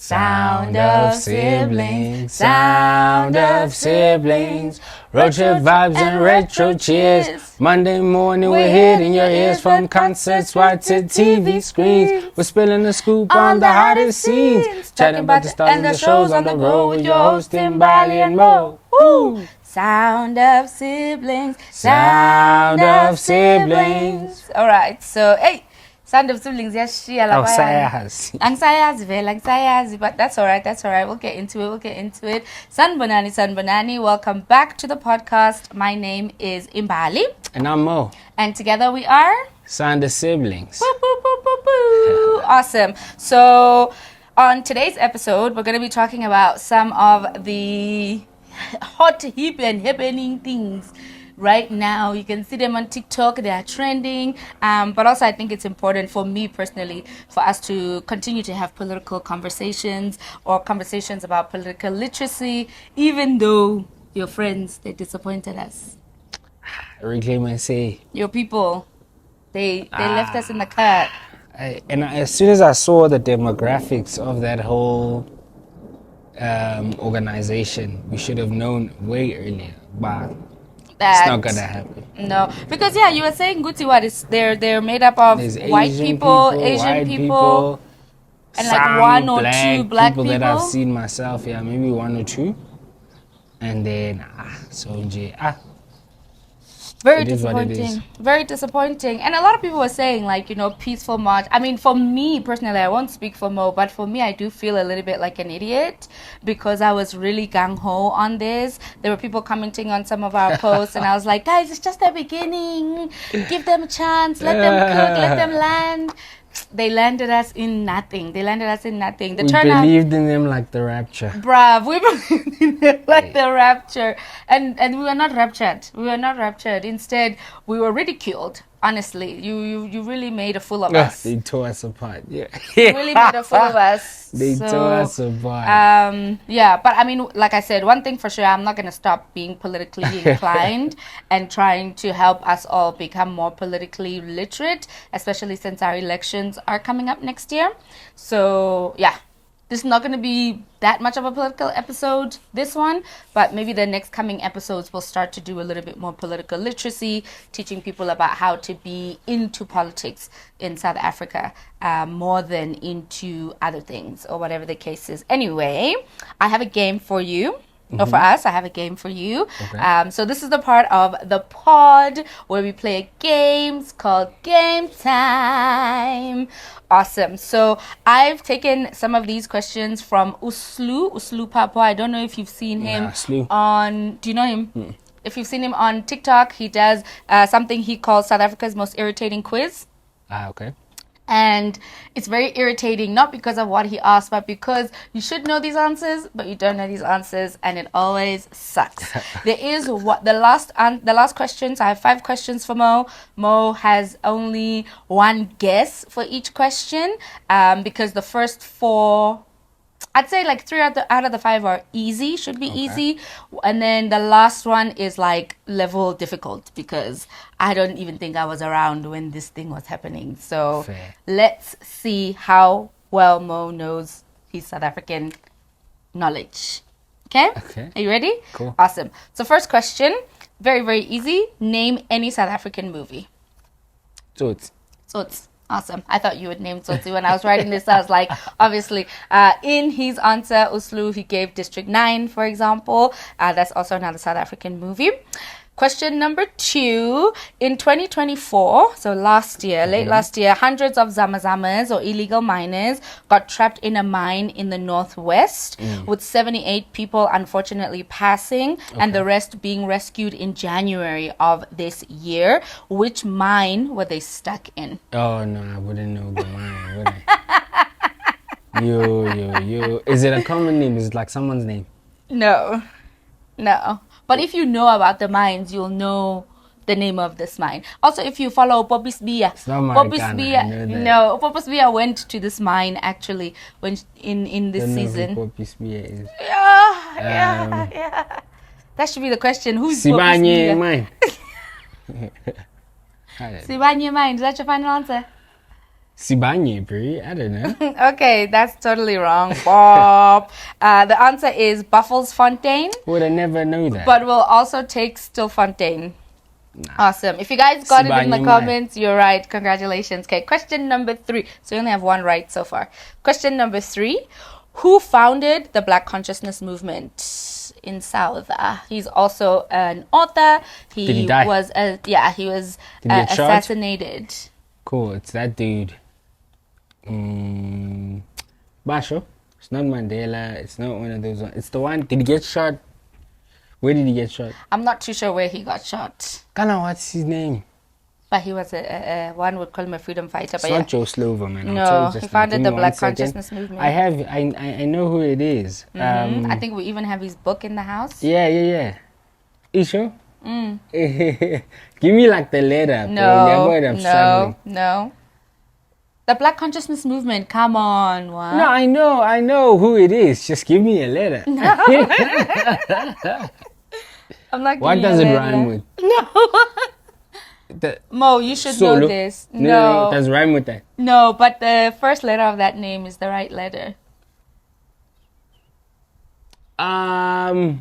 Sound of siblings, sound of siblings. Road trip vibes and retro cheers. Monday morning we're hitting your ears from concerts right to TV screens. We're spilling the scoop on the hottest scenes. Chatting about the stars and the shows on the road with your host Imbali and Mo. Woo! Sound of siblings, Sound of siblings. Alright, so hey, sound of siblings, yes, she Anxiety. but that's alright, we'll get into it. Sanbonani, welcome back to the podcast. My name is Imbali. And I'm Mo. And together we are Sound of siblings. Boo, boo, boo, boo, boo. Awesome. So on today's episode, we're going to be talking about some of the hot, hip and happening things right now. You can see them on TikTok, they are trending, but also I think it's important for me personally for us to continue to have political conversations or conversations about political literacy, even though your friends, they disappointed us. Reclaim and say Your people, they left us in the cut. As soon as I saw the demographics of that whole organization, we should have known way earlier, but it's not gonna happen. No, because you were saying Guti, what is they're made up of white people, Asian people, and like one or two black people that I've seen myself. Yeah, maybe one or two, and then very disappointing. And a lot of people were saying, like, peaceful march. I mean, for me personally, I won't speak for Mo, but for me, I do feel a little bit like an idiot because I was really gung-ho on this. There were people commenting on some of our posts, and I was like, guys, it's just the beginning. Give them a chance. Let them cook. Let them land. They landed us in nothing. The we believed in them like the rapture. Bruv, we believed in them like the rapture. And we were not raptured. Instead, we were ridiculed. Honestly, you really made a fool of us. They tore us apart. Yeah. You really made a fool of us. They tore us apart. But I mean, like I said, one thing for sure, I'm not going to stop being politically inclined and trying to help us all become more politically literate, especially since our elections are coming up next year. So, this is not going to be that much of a political episode, this one, but maybe the next coming episodes will start to do a little bit more political literacy, teaching people about how to be into politics in South Africa more than into other things or whatever the case is. Anyway, I have a game for you. Or for us, I have a game for you. Okay. So this is the part of the pod where we play games called Game Time. Awesome. So I've taken some of these questions from Uslu Papo. I don't know if you've seen him on... Do you know him? If you've seen him on TikTok, he does something he calls South Africa's most irritating quiz. Okay. And it's very irritating, not because of what he asked, but because you should know these answers, but you don't know these answers, and it always sucks. There is the last questions. I have 5 questions for Mo. Mo has only one guess for each question, because the first 4, I'd say like 3 out of the 5 are easy, should be easy. And then the last one is like level difficult because I don't even think I was around when this thing was happening. So Let's see how well Mo knows his South African knowledge. Okay? Are you ready? Cool. Awesome. So first question, very, very easy. Name any South African movie. Tsotsi. Awesome. I thought you would name Tsotsi when I was writing this. I was like, obviously, in his answer, Uslu, he gave District 9, for example. That's also another South African movie. Question number 2. In 2024, so late last year, hundreds of zamazamas or illegal miners got trapped in a mine in the northwest, with 78 people unfortunately passing and the rest being rescued in January of this year. Which mine were they stuck in? Oh, no, I wouldn't know the mine, would I? Yo. Is it a common name? Is it like someone's name? No. But if you know about the mines, you'll know the name of this mine. Also, if you follow Popis Bia, Popis Bia went to this mine actually when in this season. Know who Popis Bia is. Yeah. That should be the question. Who's Popis Bia? Mine. Sibanye mine. Is that your final answer? Sibanye, bro. I don't know. Okay, that's totally wrong. Bob. The answer is Buffelsfontein, Would I never know that? but we'll also take Stilfontein. Awesome. If you guys got it in the Sibanye comments, you're right. Congratulations. Okay, question number 3. So you only have one right so far. Question number 3. Who founded the Black Consciousness Movement in South? He's also an author. Did he die? He was get shot? assassinated. Cool, it's that dude. Basho. It's not Mandela. It's not one of those ones. It's the one. Did he get shot? Where did he get shot? I'm not too sure where he got shot. Kana, what's his name? But he was one would call him a freedom fighter. It's But not yeah. Joe Slovo, man. No, he founded the Black Consciousness Movement. I know who it is. I think we even have his book in the house. Yeah. You sure? Give me like the letter. No. The Black Consciousness Movement. Come on, what? No, I know who it is. Just give me a letter. No. I'm not. What does it rhyme with? No. Mo, you should know this. No, it does rhyme with that. No, but the first letter of that name is the right letter. Okay,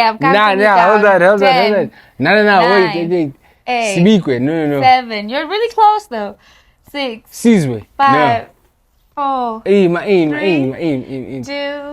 I'm counting hold on. 10, No, 9, wait. 8, Sibikwe, no. 7. You're really close though. 6, Sizwe, 5, 4, aim. 2,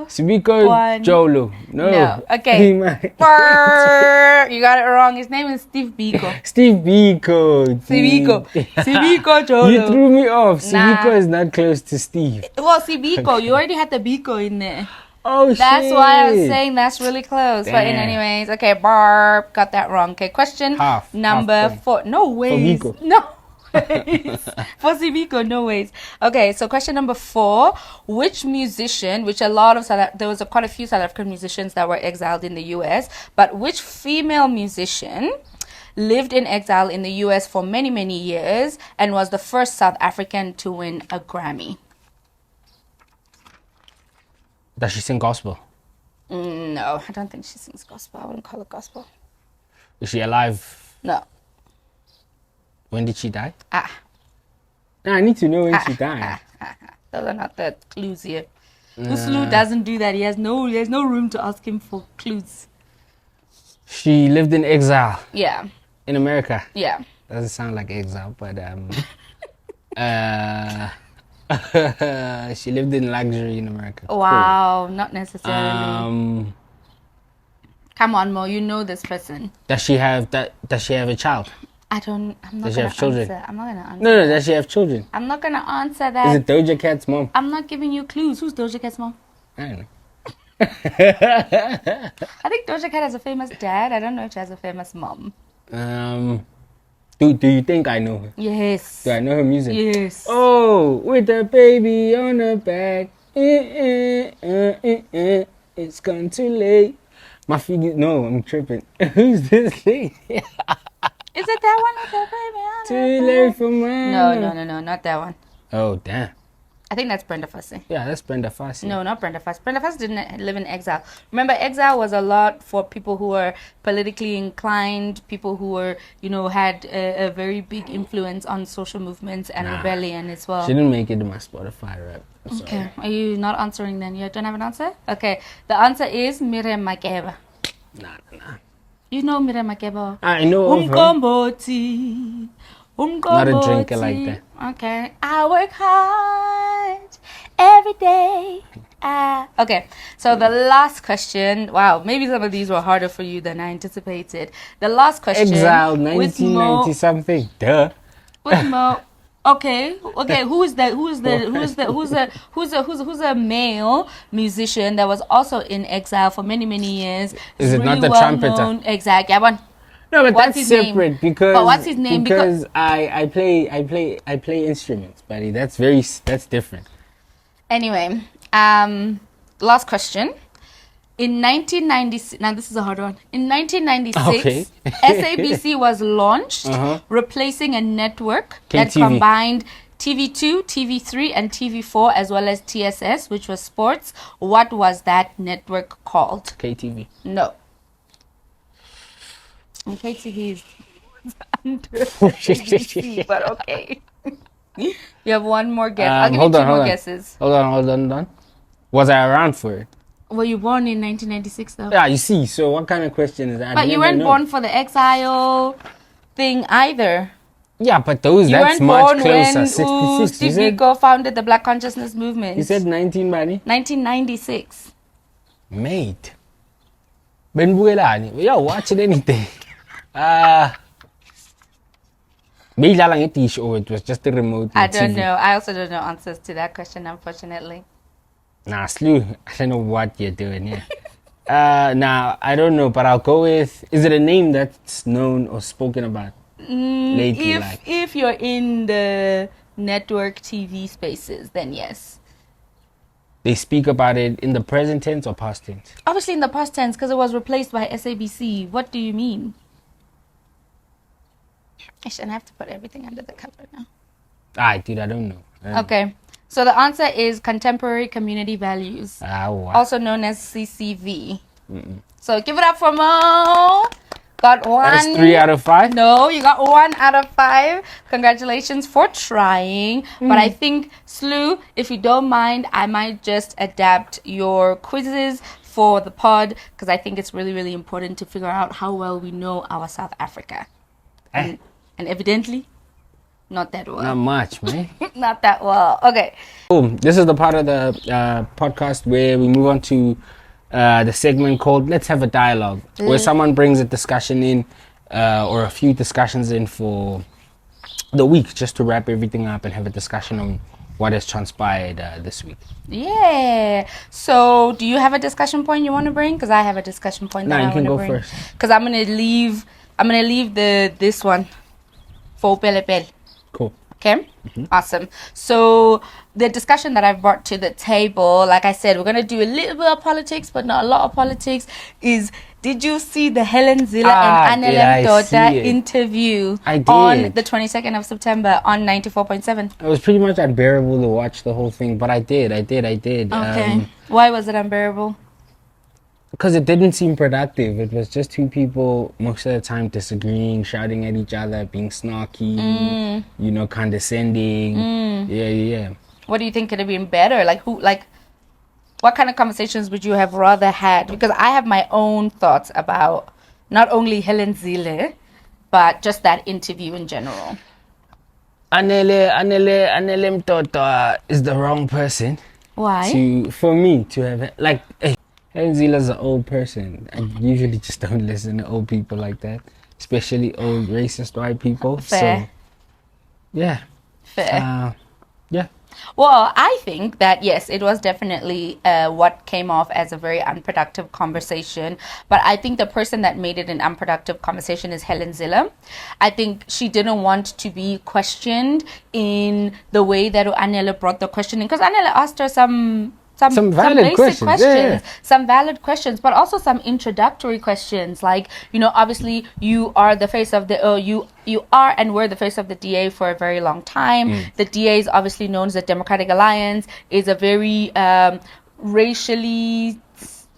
Sibiko 1. Jolo. No. Okay. Brrr, you got it wrong. His name is Steve Biko. Steve Biko. Sibiko Jolo. You threw me off. Sibiko is not close to Steve. Well, Sibiko, you already had the Biko in there. Oh, shit. That's why I was saying that's really close. Damn. But anyways, okay, Barb got that wrong. Okay, question number 4. No ways. For Biko. No ways. For Sibiko, no ways. Okay, so question number 4. Which musician, there was quite a few South African musicians that were exiled in the US, but which female musician lived in exile in the US for many, many years and was the first South African to win a Grammy? Does she sing gospel? No, I don't think she sings gospel. I wouldn't call it gospel. Is she alive? No. When did she die? No, I need to know when she died. Those are not the clues here. Uslu doesn't do that. There's no room to ask him for clues. She lived in exile. Yeah. In America. Yeah. Doesn't sound like exile, but she lived in luxury in America. Wow, cool. Not necessarily. Come on, Mo, you know this person. Does she have a child? I'm not Does she have children? I'm not gonna answer. No, does she have children? I'm not gonna answer that. Is it Doja Cat's mom? I'm not giving you clues. Who's Doja Cat's mom? I don't know. I think Doja Cat has a famous dad. I don't know if she has a famous mom. Do you think I know her? Yes. Do I know her music? Yes. Oh, with the baby on her back. It's gone too late. My figure. No, I'm tripping. Who's this thing? Is it that one with the baby on her Too back? late for mine. No, not that one. Oh, damn. I think that's Brenda Fassie. Yeah, that's Brenda Fassie. No, not Brenda Fassie. Brenda Fassie didn't live in exile. Remember, exile was a lot for people who were politically inclined, people who were, had a very big influence on social movements and rebellion as well. She didn't make it to my Spotify rap. Okay, are you not answering then? You don't have an answer? Okay, the answer is Miriam Makeba. Nah. You know Miriam Makeba? I know of her. Umkomboti. Not a drinker like that. Okay. I work hard every day. Okay. So the last question. Wow, maybe some of these were harder for you than I anticipated. The last question. Exile 1990 something. Duh. With Mo. Okay. Who's a male musician that was also in exile for many, many years? Is it not the trumpeter? Exactly. I want. No, but that's separate because. But what's his name? Because I play instruments, buddy. That's different. Anyway, last question. In 1996, now this is a hard one. In 1996, SABC was launched, replacing a network that combined TV2, TV3, and TV4, as well as TSS, which was sports. What was that network called? KTV. No. KTV is under ABC, but okay. You have one more guess. I'll give you two more guesses. Hold on. Was I around for it? Were you born in 1996 though? Yeah, you see. So what kind of question is that? But you weren't born for the exile thing either. Yeah, but that's much closer. 66. Steve Biko founded the Black Consciousness Movement. You said 1996. Mate. You're watching anything. It was just a remote. I don't know. I also don't know answers to that question, unfortunately. Nah, Slew, I don't know what you're doing here. Nah, I don't know, but I'll go with, is it a name that's known or spoken about lately? If you're in the network TV spaces, then yes. They speak about it in the present tense or past tense? Obviously in the past tense, because it was replaced by SABC. What do you mean? I shouldn't have to put everything under the cover now. Dude, I don't know. Okay. So the answer is Contemporary Community Values. Wow. Also known as CCV. So give it up for Mo. Got one. That's 3 out of 5? No, you got 1 out of 5. Congratulations for trying. But I think, Slew, if you don't mind, I might just adapt your quizzes for the pod, because I think it's really, really important to figure out how well we know our South Africa. And evidently, not that well. Not much, man. Not that well. Okay. Boom. This is the part of the podcast where we move on to the segment called Let's Have a Dialogue, where someone brings a discussion in or a few discussions in for the week, just to wrap everything up and have a discussion on what has transpired this week. Yeah. So, do you have a discussion point you want to bring? Because I have a discussion point that I want to bring. No, you can go first. Because I'm gonna leave this one for Pelepel. Cool. Okay. Awesome. So the discussion that I've brought to the table, like I said, we're going to do a little bit of politics, but not a lot of politics, is did you see the Helen Zille and ANELE'S interview on the 22nd of September on 94.7? It was pretty much unbearable to watch the whole thing, but I did. Okay. Why was it unbearable? Because it didn't seem productive. It was just two people most of the time disagreeing, shouting at each other, being snarky, condescending. Yeah. What do you think could have been better? What kind of conversations would you have rather had? Because I have my own thoughts about not only Helen Zille, but just that interview in general. Anele Mtoto is the wrong person. Why? For me to have Helen Zille's an old person. I usually just don't listen to old people like that, especially old racist white people. Fair. So, yeah. Fair. Yeah. Well, I think that, yes, it was definitely what came off as a very unproductive conversation. But I think the person that made it an unproductive conversation is Helen Zille. I think she didn't want to be questioned in the way that Anele brought the questioning. Because Anele asked her some valid questions. Yeah. Some valid questions, but also some introductory questions. Like, obviously you are the face of the you are and were the face of the DA for a very long time. The DA is obviously known as the Democratic Alliance, is a very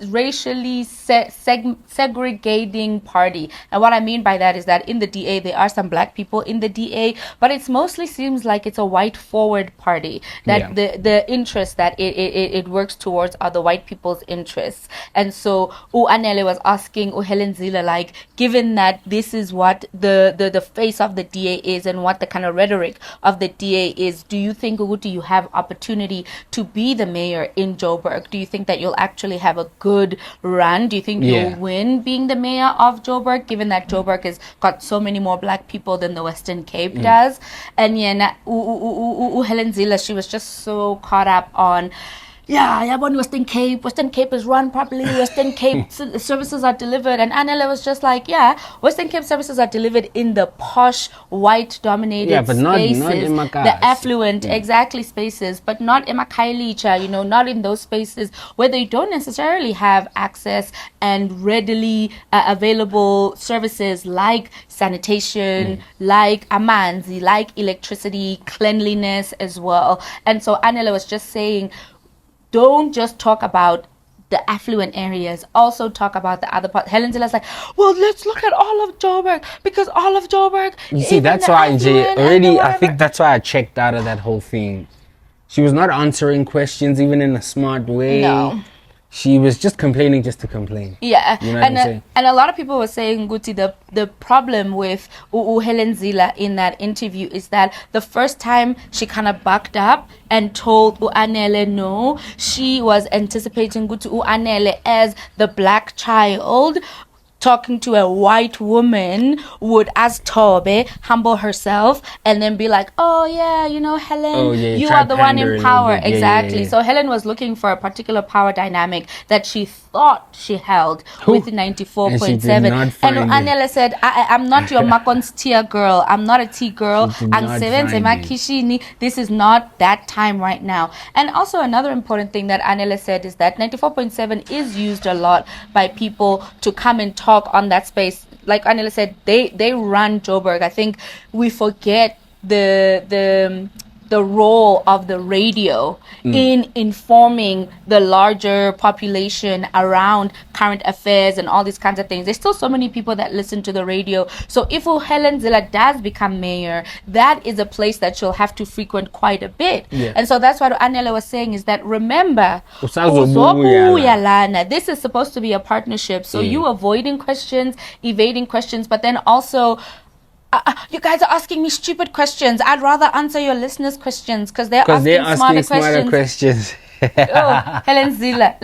racially segregating party. And what I mean by that is that in the DA there are some black people in the DA, but it mostly seems like it's a white forward party, that the interests that it works towards are the white people's interests. And so Anele was asking Helen Zille, given that this is what the face of the DA is and what the kind of rhetoric of the DA is, do you think you have opportunity to be the mayor in Joburg? Do you think that you'll actually have a good run? Do you think you'll win being the mayor of Joburg, given that Joburg has got so many more black people than the Western Cape does? And Helen Zille, she was just so caught up on Western Cape is run properly, Western Cape services are delivered. And Anele was just like, Western Cape services are delivered in the posh, white-dominated spaces. Not in Makas. The affluent, spaces, but not in Makailicha, not in those spaces where they don't necessarily have access and readily available services like sanitation, like amanzi, like electricity, cleanliness as well. And so Anele was just saying, don't just talk about the affluent areas also talk about the other part. Helen Zille's like, well, let's look at all of Joburg, because all of Joburg. You see, that's why I think that's why I checked out of that whole thing. She was not answering questions even in a smart way. No. She was just complaining just to complain. Yeah, you know what I'm saying? And a lot of people were saying, Guti, the problem with Helen Zille in that interview is that the first time she kind of bucked up and told Anele no, she was anticipating Guti Anele as the black child talking to a white woman would, as Tobe, humble herself and then be like, oh yeah, you know, Helen, you are the one in power. Exactly. So Helen was looking for a particular power dynamic that she thought she held with 94.7. And Anele said, I'm not your Makon's tier girl. I'm not a tea girl. This is not that time right now. And also another important thing that Anele said is that 94.7 is used a lot by people to come and talk on that space. Like Anele said, they run Joburg. I think we forget the role of the radio in informing the larger population around current affairs and all these kinds of things. There's still so many people that listen to the radio. So if Helen Zille does become mayor, that is a place that she'll have to frequent quite a bit. Yeah. And so that's what Anele was saying, is that remember, this is supposed to be a partnership. So you avoiding questions, evading questions, but then also you guys are asking me stupid questions. I'd rather answer your listeners' questions because they're asking smarter questions. Oh, Helen Zille.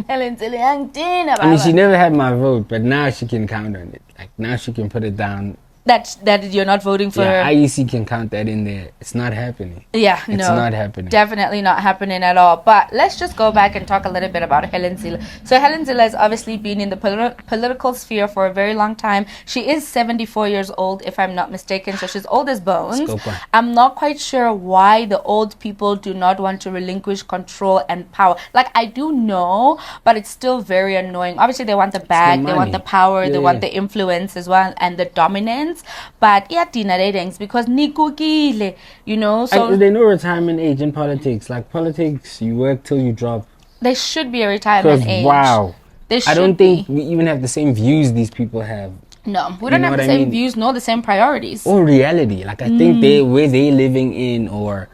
Helen Zille. I mean, she never had my vote, but now she can count on it. Like, now she can put it down. That you're not voting for her. IEC can count that in there. It's not happening. Yeah, it's not happening. Definitely not happening at all. But let's just go back and talk a little bit about Helen Zille. So Helen Zille has obviously been in the political sphere for a very long time. She is 74 years old, if I'm not mistaken. So she's old as bones. I'm not quite sure why the old people do not want to relinquish control and power. Like, I do know, but it's still very annoying. Obviously, they want the bag, they want the power, they want the influence as well, and the dominance. But because you know, so there's no retirement age in politics. Like, politics, you work till you drop. There should be a retirement age. Wow, I don't think we even have the same views these people have. No, we don't have the same views nor the same priorities or reality. Like, I think where they're living in, or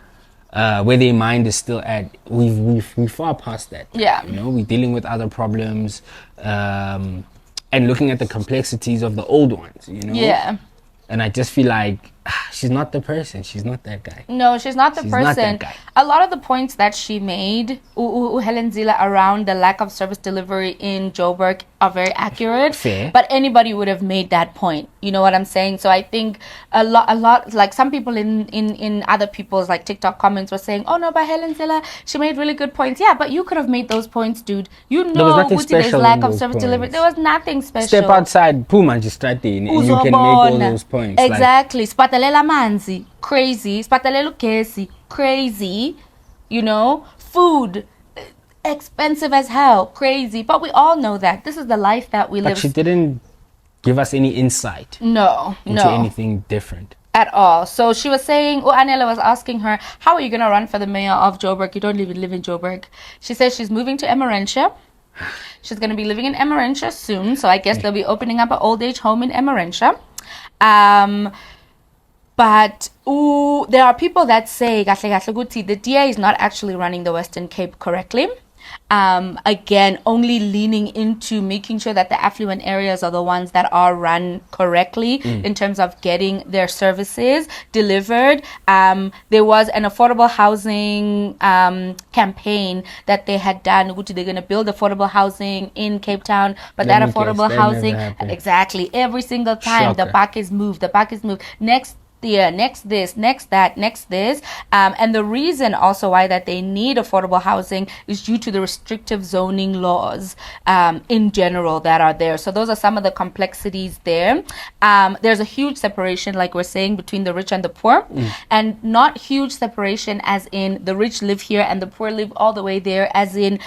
where their mind is still at, we've far past that. Yeah, you know, we're dealing with other problems and looking at the complexities of the old ones, you know. Yeah. And I just feel like she's not the person. She's not that guy. No, she's not the person. Not that guy. A lot of the points that she made, Helen Zille, around the lack of service delivery in Joburg are very accurate. Fair. But anybody would have made that point. You know what I'm saying? So I think a lot, like some people in other people's like TikTok comments were saying, oh no, but Helen Zille, she made really good points. Yeah, but you could have made those points, dude. You know, there's lack of service delivery. There was nothing special. Step outside, Puma Magistrati, and you can make all those points. Exactly. Spatalela manzi, crazy. Spatalela gesi, crazy. You know, food, expensive as hell, crazy. But we all know that. This is the life that we live. But she didn't give us any insight. No. Into anything different. At all. So she was saying, Anele was asking her, how are you going to run for the mayor of Joburg? You don't even live in Joburg. She says she's moving to Emmarentia. She's going to be living in Emmarentia soon. So I guess they'll be opening up an old age home in Emmarentia. But there are people that say the DA is not actually running the Western Cape correctly. Again, only leaning into making sure that the affluent areas are the ones that are run correctly in terms of getting their services delivered. There was an affordable housing campaign that they had done. They're going to build affordable housing in Cape Town, but that affordable housing, exactly, every single time the back is moved. Next year, next this, next that, next this. And the reason also why that they need affordable housing is due to the restrictive zoning laws in general that are there. So those are some of the complexities there. There's a huge separation, like we're saying, between the rich and the poor, and not huge separation as in the rich live here and the poor live all the way there, as in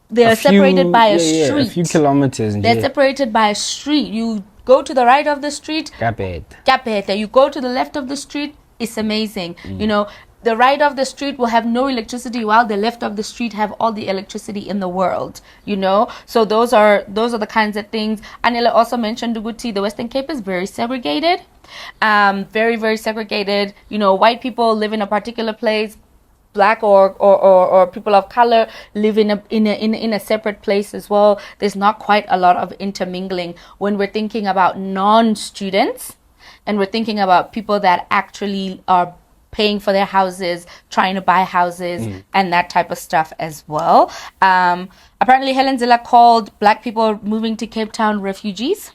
they're separated by a street. A few kilometers. They're separated by a street. You go to the right of the street, Capeta. You go to the left of the street, it's amazing. You know, the right of the street will have no electricity while the left of the street have all the electricity in the world, you know. So those are the kinds of things. Anele also mentioned Uguti, the Western Cape is very segregated, very, very segregated. You know, white people live in a particular place, black or people of color live in a separate place as well. There's not quite a lot of intermingling when we're thinking about non-students, and we're thinking about people that actually are paying for their houses, trying to buy houses, and that type of stuff as well. Apparently, Helen Zille called black people moving to Cape Town refugees.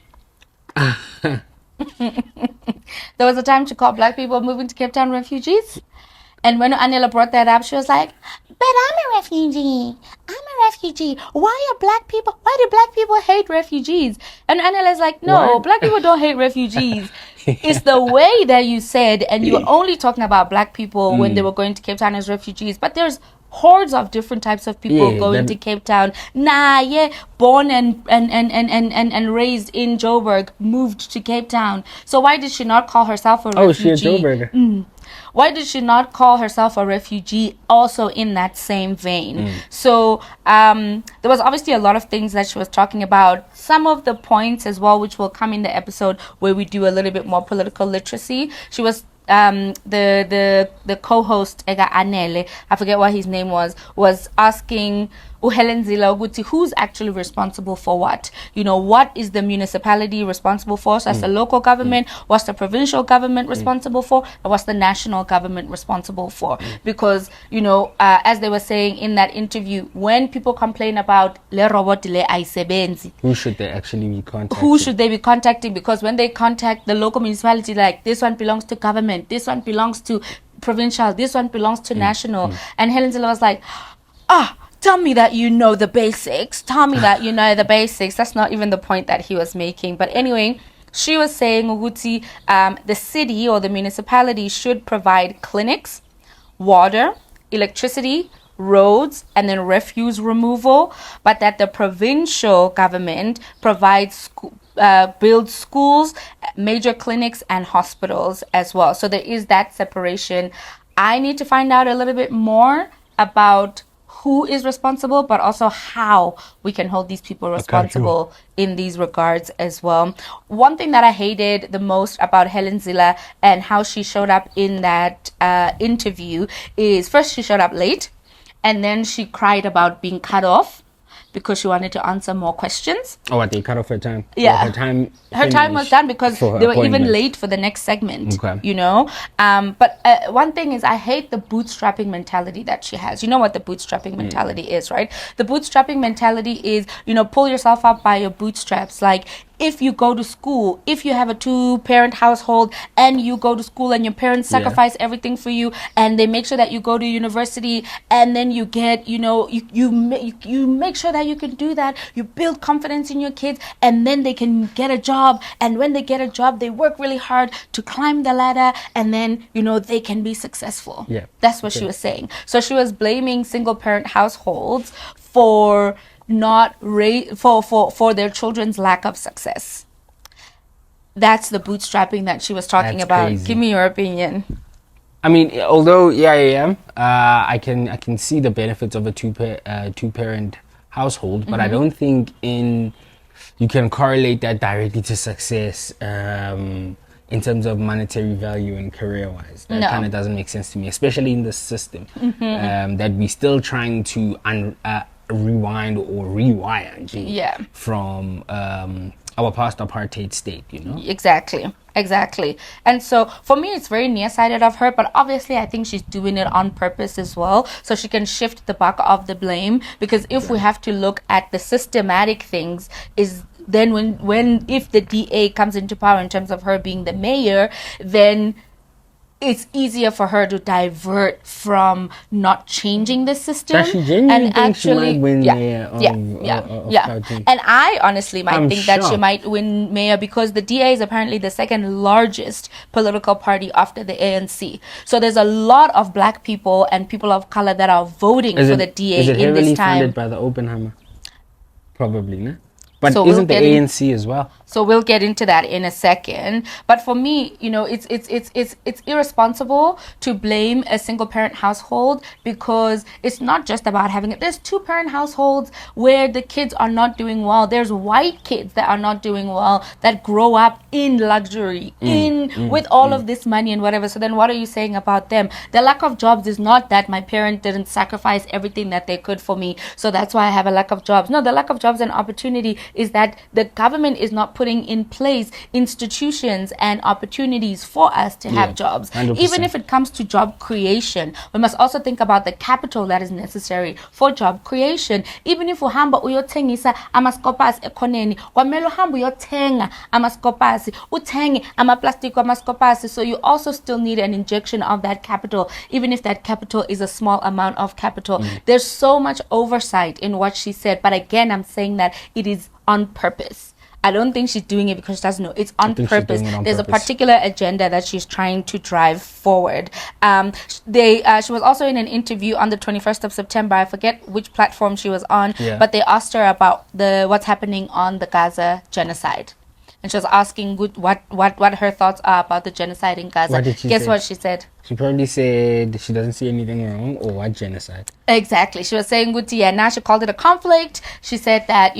There was a time to call black people moving to Cape Town refugees. And when Anela brought that up, she was like, but I'm a refugee. Why do black people hate refugees? And Anela's like, no, What? black people don't hate refugees. It's the way that you said, and you were only talking about black people when they were going to Cape Town as refugees. But there's hordes of different types of people going to Cape Town. Born and raised in Joburg, moved to Cape Town. So why did she not call herself a refugee? Oh, she's a Joburger. Why did she not call herself a refugee also in that same vein? So there was obviously a lot of things that she was talking about. Some of the points as well, which will come in the episode where we do a little bit more political literacy. She was the co-host Ega Anele, I forget what his name was asking Helen Zille who's actually responsible for what. You know, what is the municipality responsible for? So that's the local government. What's the provincial government responsible for? And what's the national government responsible for? Because, you know, as they were saying in that interview, when people complain about le robot le aisebenzi, Who should they actually be contacting? who should they be contacting? Because when they contact the local municipality, like, this one belongs to government, this one belongs to provincial, this one belongs to national. And Helen Zille was like, tell me that you know the basics. Tell me that you know the basics. That's not even the point that he was making. But anyway, she was saying, Uguti, the city or the municipality should provide clinics, water, electricity, roads, and then refuse removal, but that the provincial government provides build schools, major clinics, and hospitals as well. So there is that separation. I need to find out a little bit more about who is responsible, but also how we can hold these people responsible in these regards as well. One thing that I hated the most about Helen Zille and how she showed up in that interview is, first, she showed up late, and then she cried about being cut off because she wanted to answer more questions. Oh, what, they cut off her time? Yeah. Or her time was done because they were even late for the next segment, you know. But one thing is, I hate the bootstrapping mentality that she has. You know what the bootstrapping mentality is, right? The bootstrapping mentality is, you know, pull yourself up by your bootstraps. Like, if you go to school, if you have a 2-parent household and you go to school and your parents sacrifice everything for you and they make sure that you go to university, and then you get, you know, you make sure that you can do that, you build confidence in your kids, and then they can get a job, and when they get a job, they work really hard to climb the ladder, and then, you know, they can be successful. That's what she was saying. So she was blaming single-parent households for not for their children's lack of success. That's the bootstrapping that she was talking about. Crazy. Give me your opinion. I mean, although I can see the benefits of a two-parent household, but I don't think you can correlate that directly to success in terms of monetary value and career-wise. That kind of doesn't make sense to me, especially in the system that we're still trying to rewind or rewire from our past apartheid state, you know? Exactly. And so for me, it's very nearsighted of her, but obviously I think she's doing it on purpose as well, so she can shift the buck of the blame. Because if we have to look at the systematic things, is then if the DA comes into power in terms of her being the mayor, then it's easier for her to divert from not changing the system. Does she genuinely think she might win mayor of And I honestly might think that she might win mayor because the DA is apparently the second largest political party after the ANC. So there's a lot of black people and people of color that are voting for the DA in this time. Is it heavily funded by the Oppenheimer? Probably, no? But so isn't the ANC as well? So we'll get into that in a second. But for me, it's irresponsible to blame a single parent household, because it's not just about having it. There's 2-parent households where the kids are not doing well. There's white kids that are not doing well, that grow up in luxury, with all of this money and whatever. So then what are you saying about them? The lack of jobs is not that my parent didn't sacrifice everything that they could for me, so that's why I have a lack of jobs. No, the lack of jobs and opportunity is that the government is not putting in place institutions and opportunities for us to have jobs. 100%. Even if it comes to job creation, we must also think about the capital that is necessary for job creation. Even if uhamba uyothengisa amaskopasi ekhoneni, kwamele uhamba uyothenga amaskopasi, uthenge amaplastic amaskopasi. So you also still need an injection of that capital, even if that capital is a small amount of capital. There's so much oversight in what she said, but again, I'm saying that it is on purpose. I don't think she's doing it because she doesn't know. It's on purpose. There's a particular agenda that she's trying to drive forward. She was also in an interview on the 21st of September. I forget which platform she was on, but they asked her about what's happening on the Gaza genocide. And she was asking what her thoughts are about the genocide in Gaza. What did she Guess say? what she said? She probably said she doesn't see anything wrong, or what genocide? Exactly. She was saying, now she called it a conflict. She said that,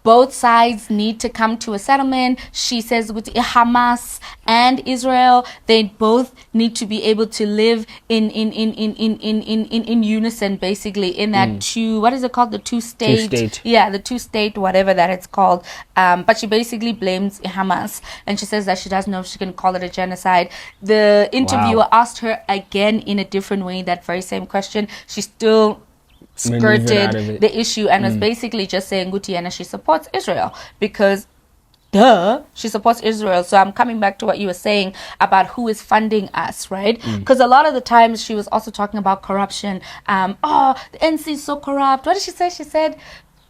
both sides need to come to a settlement. She says, Hamas and Israel, they both need to be able to live in unison, basically, in that what is it called? The two-state. Yeah, the two-state, whatever that it's called. But she basically blames Hamas. And she says that she doesn't know if she can call it a genocide. The interviewer asked her again in a different way that very same question. She still skirted the issue and was basically just saying Gutiana, she supports Israel because she supports Israel. So I'm coming back to what you were saying about who is funding us, right? Because a lot of the times she was also talking about corruption. The NC is so corrupt. What did she say? She said,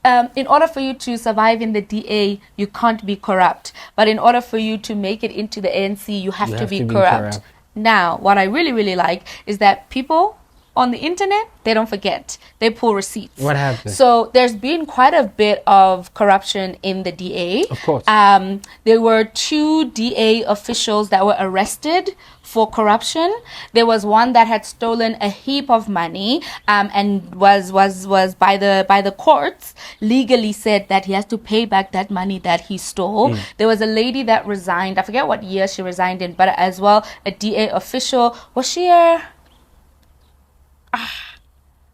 in order for you to survive in the DA, you can't be corrupt. But in order for you to make it into the ANC, you have to be corrupt. Now, what I really, really like is that people on the internet, they don't forget. They pull receipts. What happened? So there's been quite a bit of corruption in the DA. Of course. There were 2 DA officials that were arrested for corruption. There was one that had stolen a heap of money and was by the courts legally said that he has to pay back that money that he stole. There was a lady that resigned. I forget what year she resigned in, but as well a DA official. Was she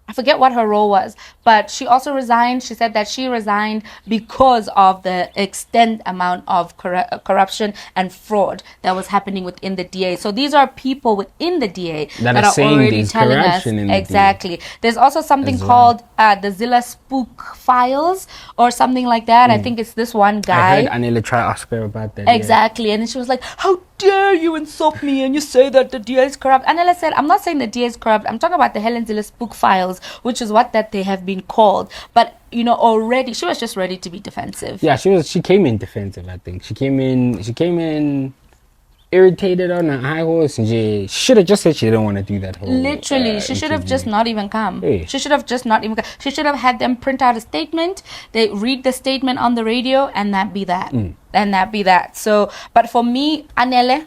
I forget what her role was, but she also resigned. She said that she resigned because of the extent amount of corruption and fraud that was happening within the DA. So these are people within the DA that are already telling us exactly. There's also something called the Zille spook files or something like that. I think it's this one guy. I heard Anele try to ask her about that. Exactly, and then she was like, "How dare you insult me and you say that the DA is corrupt?" Anele said, "I'm not saying the DA is corrupt. I'm talking about the Helen Zille spook files, which is what that they have been called." But already she was just ready to be defensive. Yeah, she came in defensive. I think she came in irritated on a high horse, and she should have just said she didn't want to do that whole. Literally, she should have just not even come. Hey. She should have just not even come. She should have had them print out a statement. They read the statement on the radio, and that be that. And that be that. So, but for me, Anele,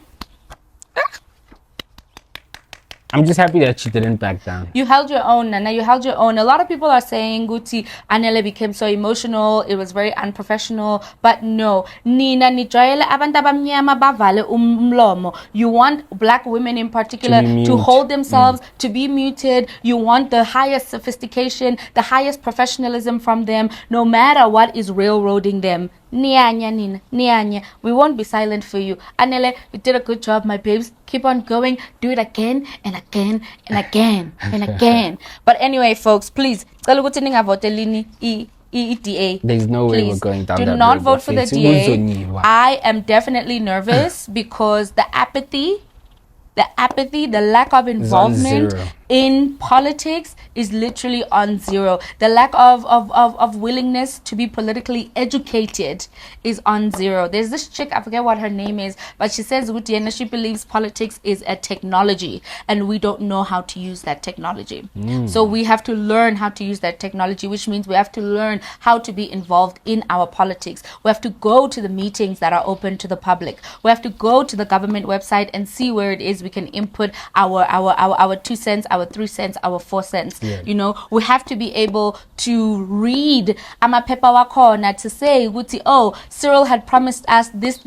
I'm just happy that she didn't back down. You held your own, Nana. You held your own. A lot of people are saying, Guti, Anele became so emotional. It was very unprofessional. But no. Nina nijayele abantu abamnyama bavale umlomo. You want black women in particular to hold themselves, to be muted. You want the highest sophistication, the highest professionalism from them, no matter what is railroading them. Nianya, Nina, Nianya. We won't be silent for you. Anele, you did a good job, my babes. Keep on going. Do it again and again and again and again. But anywai, folks, please. There's no way we're going down that road. Do not vote for the DA. I am definitely nervous because the apathy, the lack of involvement in politics is literally on zero. The lack of willingness to be politically educated is on zero. There's this chick, I forget what her name is, but she says she believes politics is a technology and we don't know how to use that technology. So we have to learn how to use that technology, which means we have to learn how to be involved in our politics. We have to go to the meetings that are open to the public. We have to go to the government website and see where it is we can input our 2 cents, our 3 cents, our 4 cents. Yeah. You know, we have to be able to read amaphepha wakhona to say, oh, Cyril had promised us this,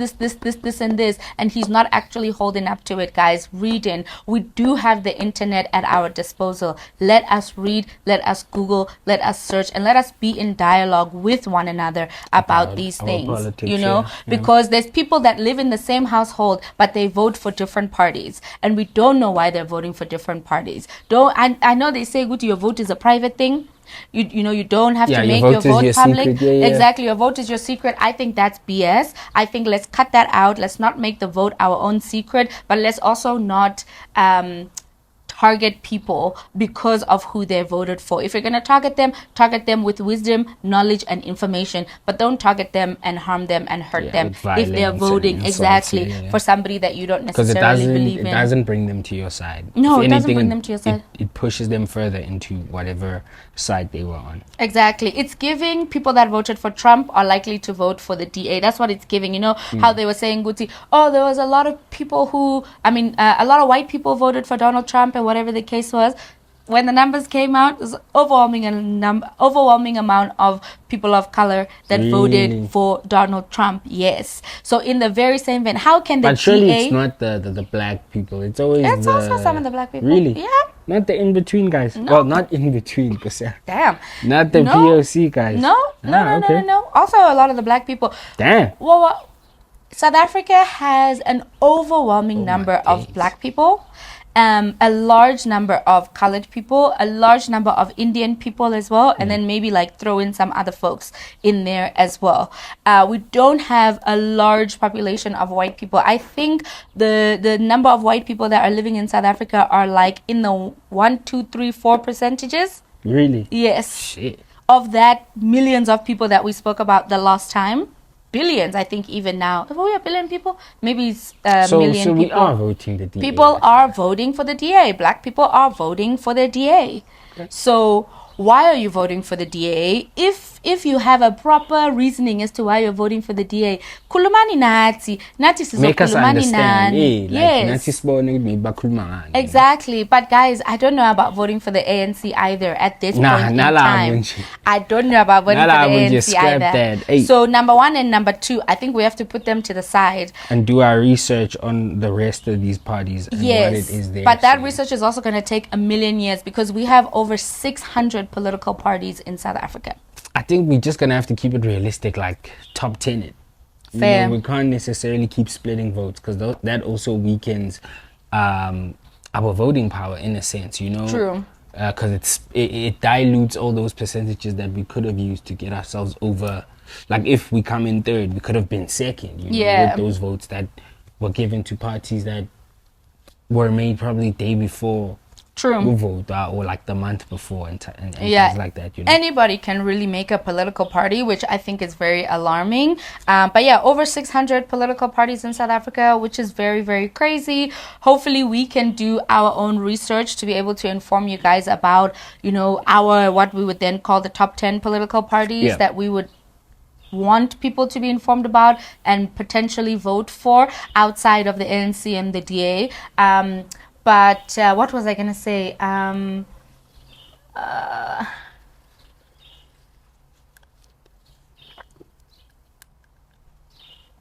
and this, and he's not actually holding up to it, guys. Reading. We do have the internet at our disposal. Let us read, let us Google, let us search, and let us be in dialogue with one another about these things, you know, because there's people that live in the same household, but they vote for different parties, and we don't know why they're voting for different parties. I know they say, your vote is a private thing. You know, you don't have to make your vote public. Exactly, your vote is your secret. I think that's BS. I think let's cut that out. Let's not make the vote our own secret, but let's also not target people because of who they voted for. If you're going to target them with wisdom, knowledge, and information, but don't target them and harm them and hurt them if they're voting for somebody that you don't necessarily believe in. It doesn't bring them to your side. No, it doesn't bring them to your side. It pushes them further into whatever side they were on. Exactly. It's giving people that voted for Trump are likely to vote for the DA. That's what it's giving. You know how they were saying, Guti, there was a lot of people a lot of white people voted for Donald Trump and whatever the case was. When the numbers came out, it was overwhelming amount of people of color that voted for Donald Trump. Yes. So in the very same vein, how can the But surely it's not the black people. It's always also some of the black people. Really? Yeah. Not the in-between guys. No. Well, not in-between. Damn. Not the POC guys. No. Also a lot of the black people. Damn. Well, South Africa has an overwhelming number of black people. A large number of colored people, a large number of Indian people as well, and then maybe throw in some other folks in there as well. We don't have a large population of white people. I think the number of white people that are living in South Africa are in the 1, 2, 3, 4 percentages. Really? Yes. Shit. Of that, millions of people that we spoke about the last time. Billions, I think, even now. Are we a billion people? Maybe it's million people. So we are voting the DA. People are voting for the DA. Black people are voting for the DA. Okay. So why are you voting for the DA? If you have a proper reasoning as to why you're voting for the DA, kulumani nati make us understand. Yes. Exactly. But guys, I don't know about voting for the ANC either at this point in time. I don't know about voting for the ANC either. So number 1 and number 2, I think we have to put them to the side and do our research on the rest of these parties and what it is there. But that research is also going to take a million years because we have over 600 political parties in South Africa. I think we're just gonna have to keep it realistic, top 10 it. Fair. We can't necessarily keep splitting votes because that also weakens our voting power in a sense, True. Because it dilutes all those percentages that we could have used to get ourselves over. If we come in third, we could have been second. With those votes that were given to parties that were made probably day before. True. Vote or the month before and things like that. Anybody can really make a political party, which I think is very alarming. But over 600 political parties in South Africa, which is very, very crazy. Hopefully we can do our own research to be able to inform you guys about, our what we would then call the top 10 political parties that we would want people to be informed about and potentially vote for outside of the ANC and the DA. But what was I going to say?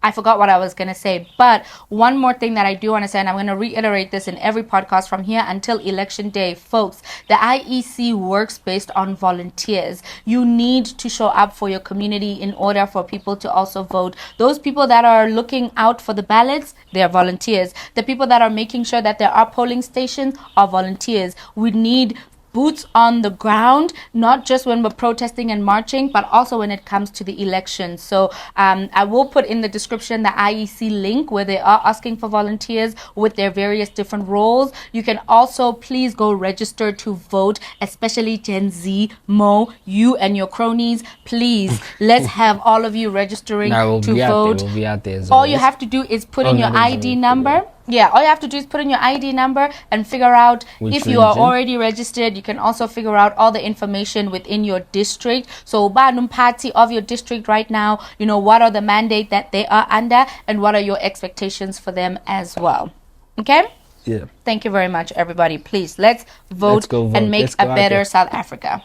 I forgot what I was going to say. But one more thing that I do want to say, and I'm going to reiterate this in every podcast from here until election day, folks, the IEC works based on volunteers. You need to show up for your community in order for people to also vote. Those people that are looking out for the ballots, they're volunteers. The people that are making sure that there are polling stations are volunteers. We need boots on the ground, not just when we're protesting and marching, but also when it comes to the election. So I will put in the description the IEC link where they are asking for volunteers with their various different roles. You can also please go register to vote, especially Gen Z, Mo, you and your cronies. Please, let's have all of you registering to vote. We'll be out there all you have to do is put in your ID number. Yeah, all you have to do is put in your ID number and figure out if you are already registered. You can also figure out all the information within your district. So, party of your district right now, you know, what are the mandate that they are under and what are your expectations for them as well. Okay? Yeah. Thank you very much, everybody. Please, let's vote, and make a better South Africa.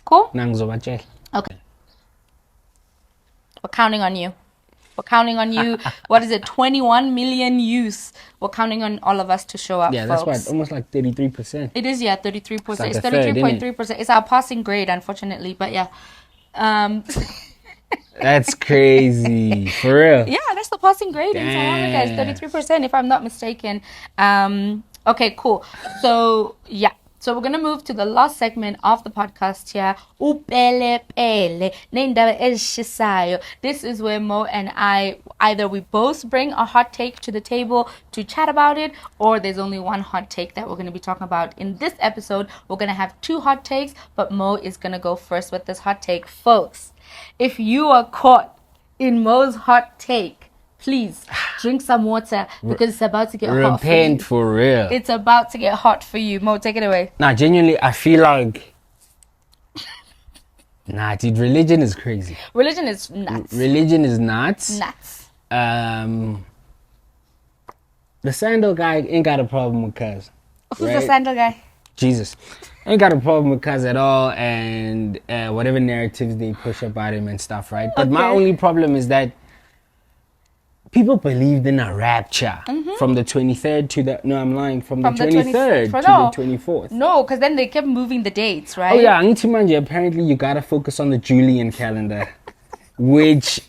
Cool? Okay. We're counting on you. We're counting on you. What is it? 21 million youths. We're counting on all of us to show up, yeah, folks. That's right. Almost like 33%. It is, yeah, 33%. It's 33.3%. It's our passing grade, unfortunately. But yeah. That's crazy. For real. Yeah, that's the passing grade in South Africa. It's 33%, if I'm not mistaken. Okay, cool. So, yeah. So we're going to move to the last segment of the podcast here. This is where Mo and I, either we both bring a hot take to the table to chat about it, or there's only one hot take that we're going to be talking about. In this episode, we're going to have two hot takes, but Mo is going to go first with this hot take. Folks, if you are caught in Mo's hot take, please drink some water because it's about to get hot for you. Repent for real. It's about to get hot for you. Mo, take it away. Nah, genuinely, I feel like... Nah, dude, religion is crazy. Religion is nuts. Religion is nuts. Nuts. The sandal guy ain't got a problem with cuz. Who's the sandal guy? Jesus. Ain't got a problem with cuz at all, and whatever narratives they push about him and stuff, right? But my only problem is that people believed in a rapture from the 23rd to the... No, I'm lying. From the 23rd to the 24th. No, because then they kept moving the dates, right? Oh, yeah. Apparently, you got to focus on the Julian calendar, which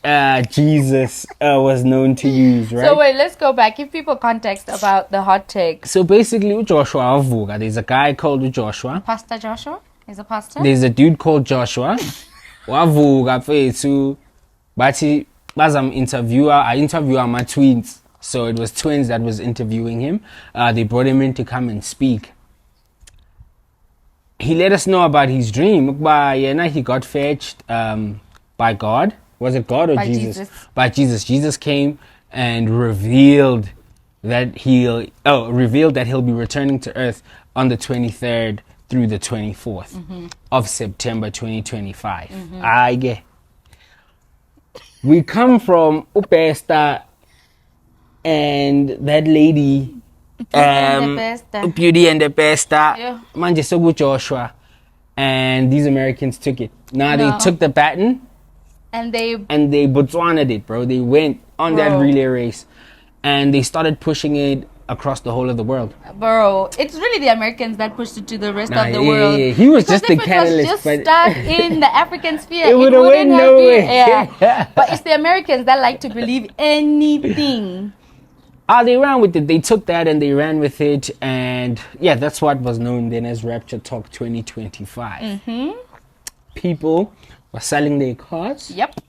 Jesus was known to use, right? So, wait, let's go back. Give people context about the hot take. So, basically, Joshua Avuga, there's a guy called Joshua. Pastor Joshua? He's a pastor? There's a dude called Joshua. Wavuga, Fetu, Bati... As I interview my twins. So it was twins that was interviewing him. They brought him in to come and speak. He let us know about his dream. He got fetched by God. Was it God or Jesus? By Jesus. Jesus came and revealed that he'll be returning to earth on the 23rd through the 24th of September 2025. We come from Upesta and that lady, Beauty and the Pesta, Manje Sogu Joshua, and these Americans took it. They took the pattern and they Botswana'd it, bro. They went on that relay race and they started pushing it across the whole of the world. Bro, it's really the Americans that pushed it to the rest of the world. Yeah. He was just the catalyst. If it was just stuck in the African sphere, it would have went nowhere. Yeah. But it's the Americans that like to believe anything. They ran with it. They took that and they ran with it. And yeah, that's what was known then as Rapture Talk 2025. People were selling their cars. Yep.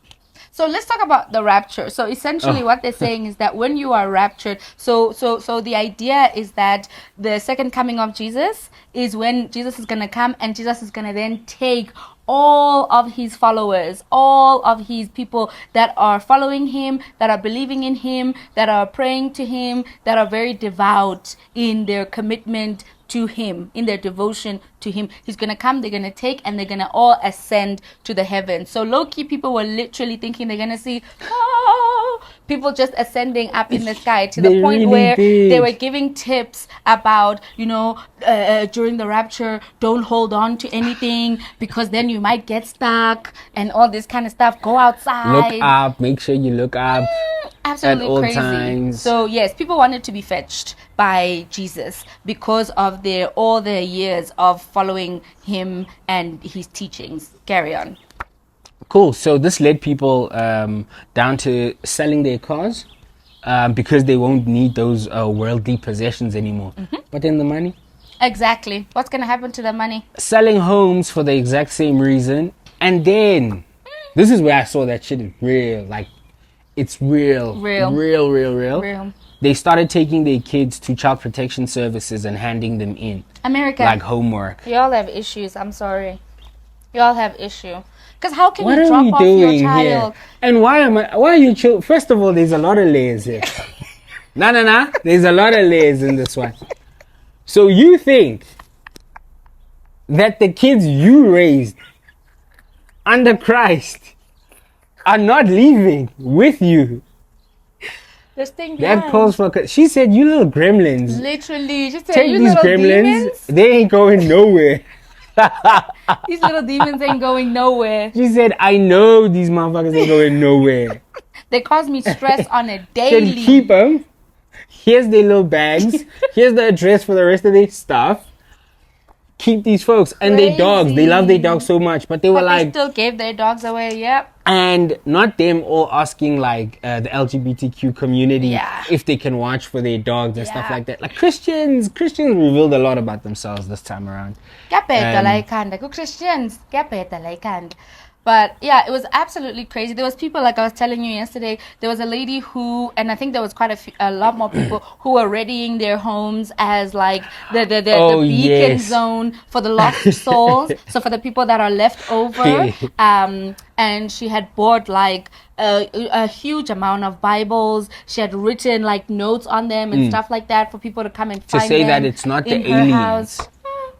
So let's talk about the rapture. So essentially what they're saying is that when you are raptured, so the idea is that the second coming of Jesus is when Jesus is going to come and Jesus is going to then take all of his followers, all of his people that are following him, that are believing in him, that are praying to him, that are very devout in their commitment to him, in their devotion to him. He's going to come, they're going to take, and they're going to all ascend to the heavens. So low-key, people were literally thinking they're going to see people just ascending up in the sky to the point where they were giving tips about, during the rapture, don't hold on to anything because then you might get stuck and all this kind of stuff. Go outside. Look up. Make sure you look up. Absolutely at all crazy. Times. So yes, people wanted to be fetched by Jesus because of all their years of following him and his teachings. Carry on. Cool. So this led people down to selling their cars because they won't need those worldly possessions anymore. But then the money. Exactly. What's going to happen to the money? Selling homes for the exact same reason. And then, this is where I saw that shit is real. Like, it's real. Real. They started taking their kids to child protection services and handing them in. America. Like homework. Y'all have issues. I'm sorry. Y'all have issue. Because how can What you are drop we off doing your child? here? And why are you chill? First of all, there's a lot of layers here. Nah. There's a lot of layers in this one. So you think that the kids you raised under Christ are not leaving with you? This thing That calls for... She said, you little gremlins. Literally. She said, Take you these little gremlins. demons. They ain't going nowhere. These little demons ain't going nowhere. She said, I know these motherfuckers ain't going nowhere. They cause me stress on a Said, daily. keep them. Here's their little bags. Here's the address for the rest of their stuff. Keep these folks. And their dogs. They love their dogs so much. But they were But they like... still gave their dogs away, yep. And not them all asking like the LGBTQ community if they can watch for their dogs and stuff like that. Like Christians revealed a lot about themselves this time around. Christians. But yeah, it was absolutely crazy. There was people, like I was telling you yesterday, there was a lady who, and I think there was quite a lot more people who were readying their homes as like the beacon zone for the lost souls. So for the people that are left over. And she had bought like a huge amount of Bibles. She had written like notes on them and stuff like that for people to come and find them. To say that it's not the aliens.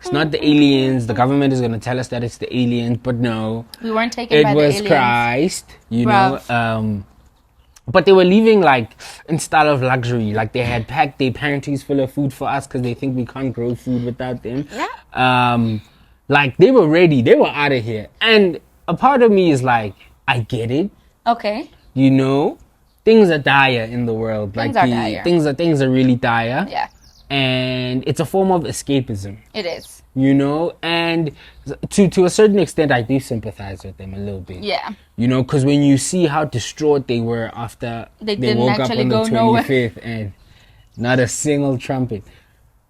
It's not the aliens. The government is going to tell us that it's the aliens, but no. We weren't taken by the aliens. It was Christ, you know. But they were leaving like in style of luxury. Like they had packed their pantries full of food for us because they think we can't grow food without them. Yeah. Like they were ready. They were out of here. And a part of me is like, I get it. Okay. You know, things are dire in the world. Things are dire. Things are really dire. Yeah. And it's a form of escapism. It is. You know, and to a certain extent, I do sympathize with them a little bit. Yeah. You know, because when you see how distraught they were after they woke up on the 25th and not a single trumpet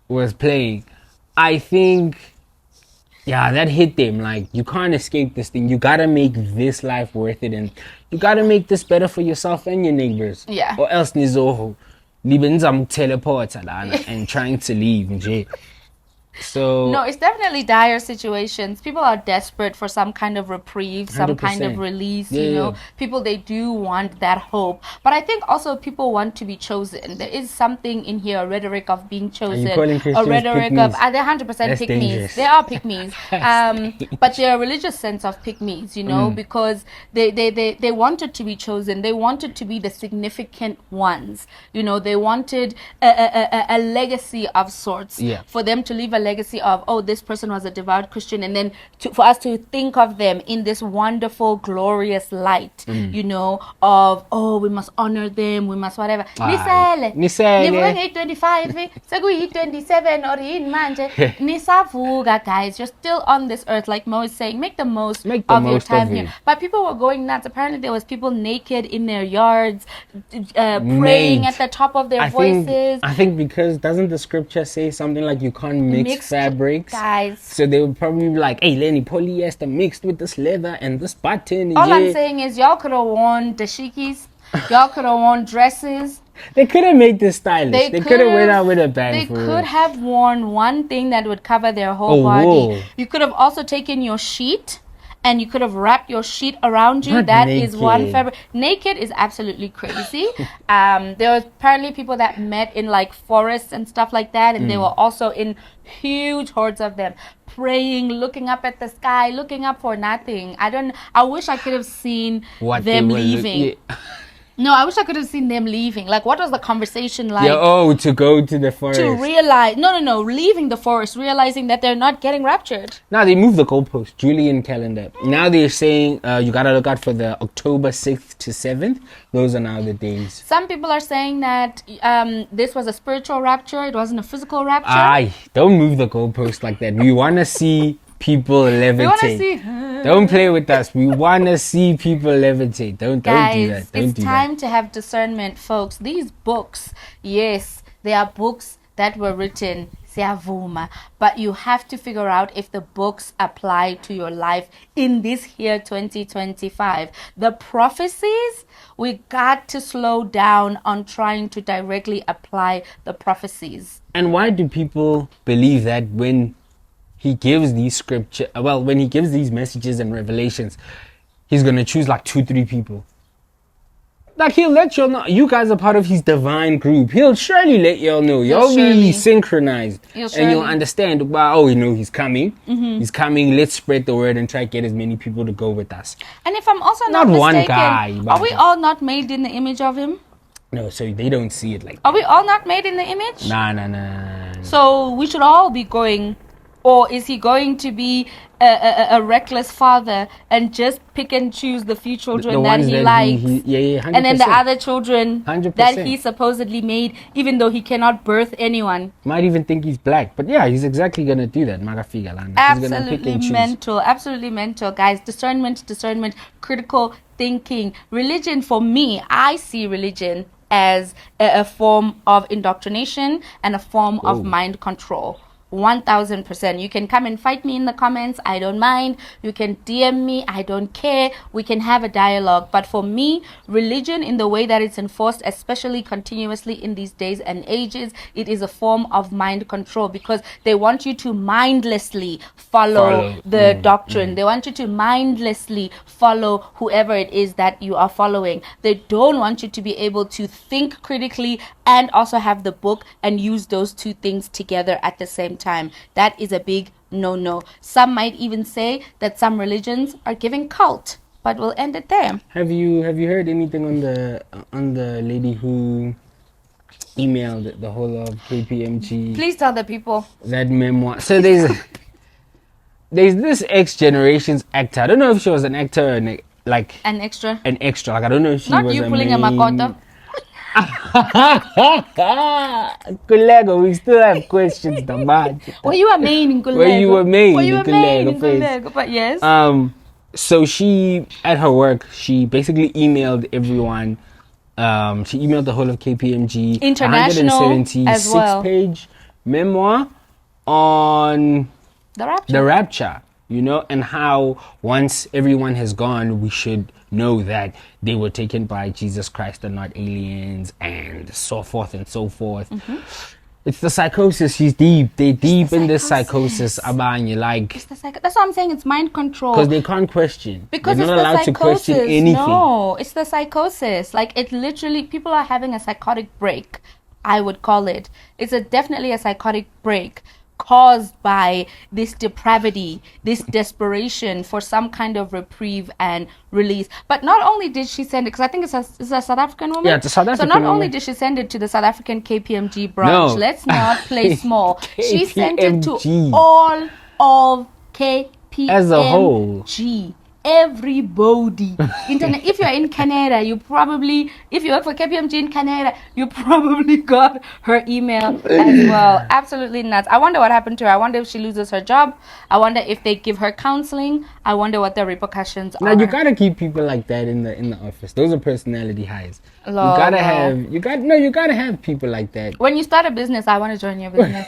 was playing, I think, that hit them. Like, you can't escape this thing. You gotta make this life worth it, and you gotta make this better for yourself and your neighbors. Yeah. Or else nizoho. Libenzam teleporter and trying to leave. Nje. So no, it's definitely dire situations. People are desperate for some kind of reprieve, some 100%. Kind of release, you know. People, they do want that hope. But I think also people want to be chosen. There is something in here, a rhetoric of being chosen. Are you calling Christians a rhetoric pick-me's? of, they're 100% pick-me's. They are pick-me's. But they're a religious sense of pick-me's, you know, because they wanted to be chosen. They wanted to be the significant ones. You know, they wanted a legacy of sorts for them to leave a legacy of, oh, this person was a devout Christian, and then for us to think of them in this wonderful, glorious light, you know, of, oh, we must honor them, we must whatever. Nisele 25, sekuyi 27 or in manje. Nisavuga, guys, you're still on this earth, like Mo is saying, make the most of your time here. But people were going nuts. Apparently there was people naked in their yards, praying at the top of their voices. I think because doesn't the scripture say something like you can't mix fabrics, guys? So they would probably be like, hey, Lenny, polyester mixed with this leather and this button. All I'm saying is y'all could have worn dashikis, y'all could have worn dresses. They could have made this stylish. They could have went out with a bang. They could have worn one thing that would cover their whole body. Wool. You could have also taken your sheet and you could have wrapped your sheet around you. That is one fabric. Naked is absolutely crazy. There were apparently people that met in like forests and stuff like that, and they were also in huge hordes of them praying, looking up at the sky, looking up for nothing. I wish I could have seen them leaving. No, I wish I could have seen them leaving. Like, what was the conversation like? To go to the forest. To realize, no, leaving the forest, realizing that they're not getting raptured. Now they moved the goalpost, Julian calendar. Now they're saying you gotta look out for the October 6th to 7th. Those are now the days. Some people are saying that this was a spiritual rapture. It wasn't a physical rapture. Aye, don't move the goalpost like that. We want to see people levitate. We want to see. Don't play with us. We want to see people levitate. Don't do that. It's time to have discernment, folks. These books, yes, they are books that were written siyavuma. But you have to figure out if the books apply to your life in this year 2025. The prophecies, we got to slow down on trying to directly apply the prophecies. And why do people believe that when he gives these when he gives these messages and revelations, he's going to choose like 2-3 people? Like, he'll let y'all know. You guys are part of his divine group. He'll surely let y'all know. Y'all be synchronized. And you'll understand, wow, he's coming. Mm-hmm. He's coming. Let's spread the word and try to get as many people to go with us. And if I'm also not mistaken, one guy, are we all not made in the image of him? No, so they don't see it like that. Are we all not made in the image? Nah. So we should all be going, or is he going to be a reckless father and just pick and choose the few children that he likes? And then the other children 100%. That he supposedly made, even though he cannot birth anyone. Might even think he's black. But yeah, he's exactly going to do that. Absolutely mental, guys. Discernment, critical thinking. Religion, for me, I see religion as a form of indoctrination and a form of mind control. 1000%. You can come and fight me in the comments. I don't mind. You can DM me. I don't care. We can have a dialogue. But for me, religion, in the way that it's enforced, especially continuously in these days and ages, it is a form of mind control, because they want you to mindlessly follow the doctrine. They want you to mindlessly follow whoever it is that you are following. They don't want you to be able to think critically and also have the book and use those two things together at the same time. That is a big no. Some might even say that some religions are giving cult, but we'll end it there. Have you heard anything on the lady who emailed the whole of KPMG? Please tell the people that memoir. So there's this X Generations actor. I don't know if she was an actor or an extra. Like, I don't know if she was not you pulling a makota. Kulego, we still have questions. Were you a main in Kulego? Were you a main in Kulego? But yes. So she, at her work, she basically emailed everyone. She emailed the whole of KPMG international 176-page memoir on the rapture. And how once everyone has gone, we should know that they were taken by Jesus Christ and not aliens, and so forth and so forth. Mm-hmm. It's the psychosis. She's deep. They're deep in this psychosis. That's what I'm saying. It's mind control. Because they can't question. Because they're not allowed to question anything. No, it's the psychosis. Like, it literally, people are having a psychotic break, I would call it. It's definitely a psychotic break caused by this depravity, this desperation for some kind of reprieve and release. But not only did she send it, because I think it's a South African woman. Yeah, it's a South African woman. So not only did she send it to the South African KPMG branch, let's not play small. She sent it to all of KPMG. As a whole. Everybody. If you're in Canada, if you work for KPMG in Canada, you probably got her email as well. Absolutely nuts. I wonder what happened to her. I wonder if she loses her job. I wonder if they give her counseling. I wonder what the repercussions are. Now, you gotta keep people like that in the office. Those are personality highs. You gotta have people like that. When you start a business, I want to join your business.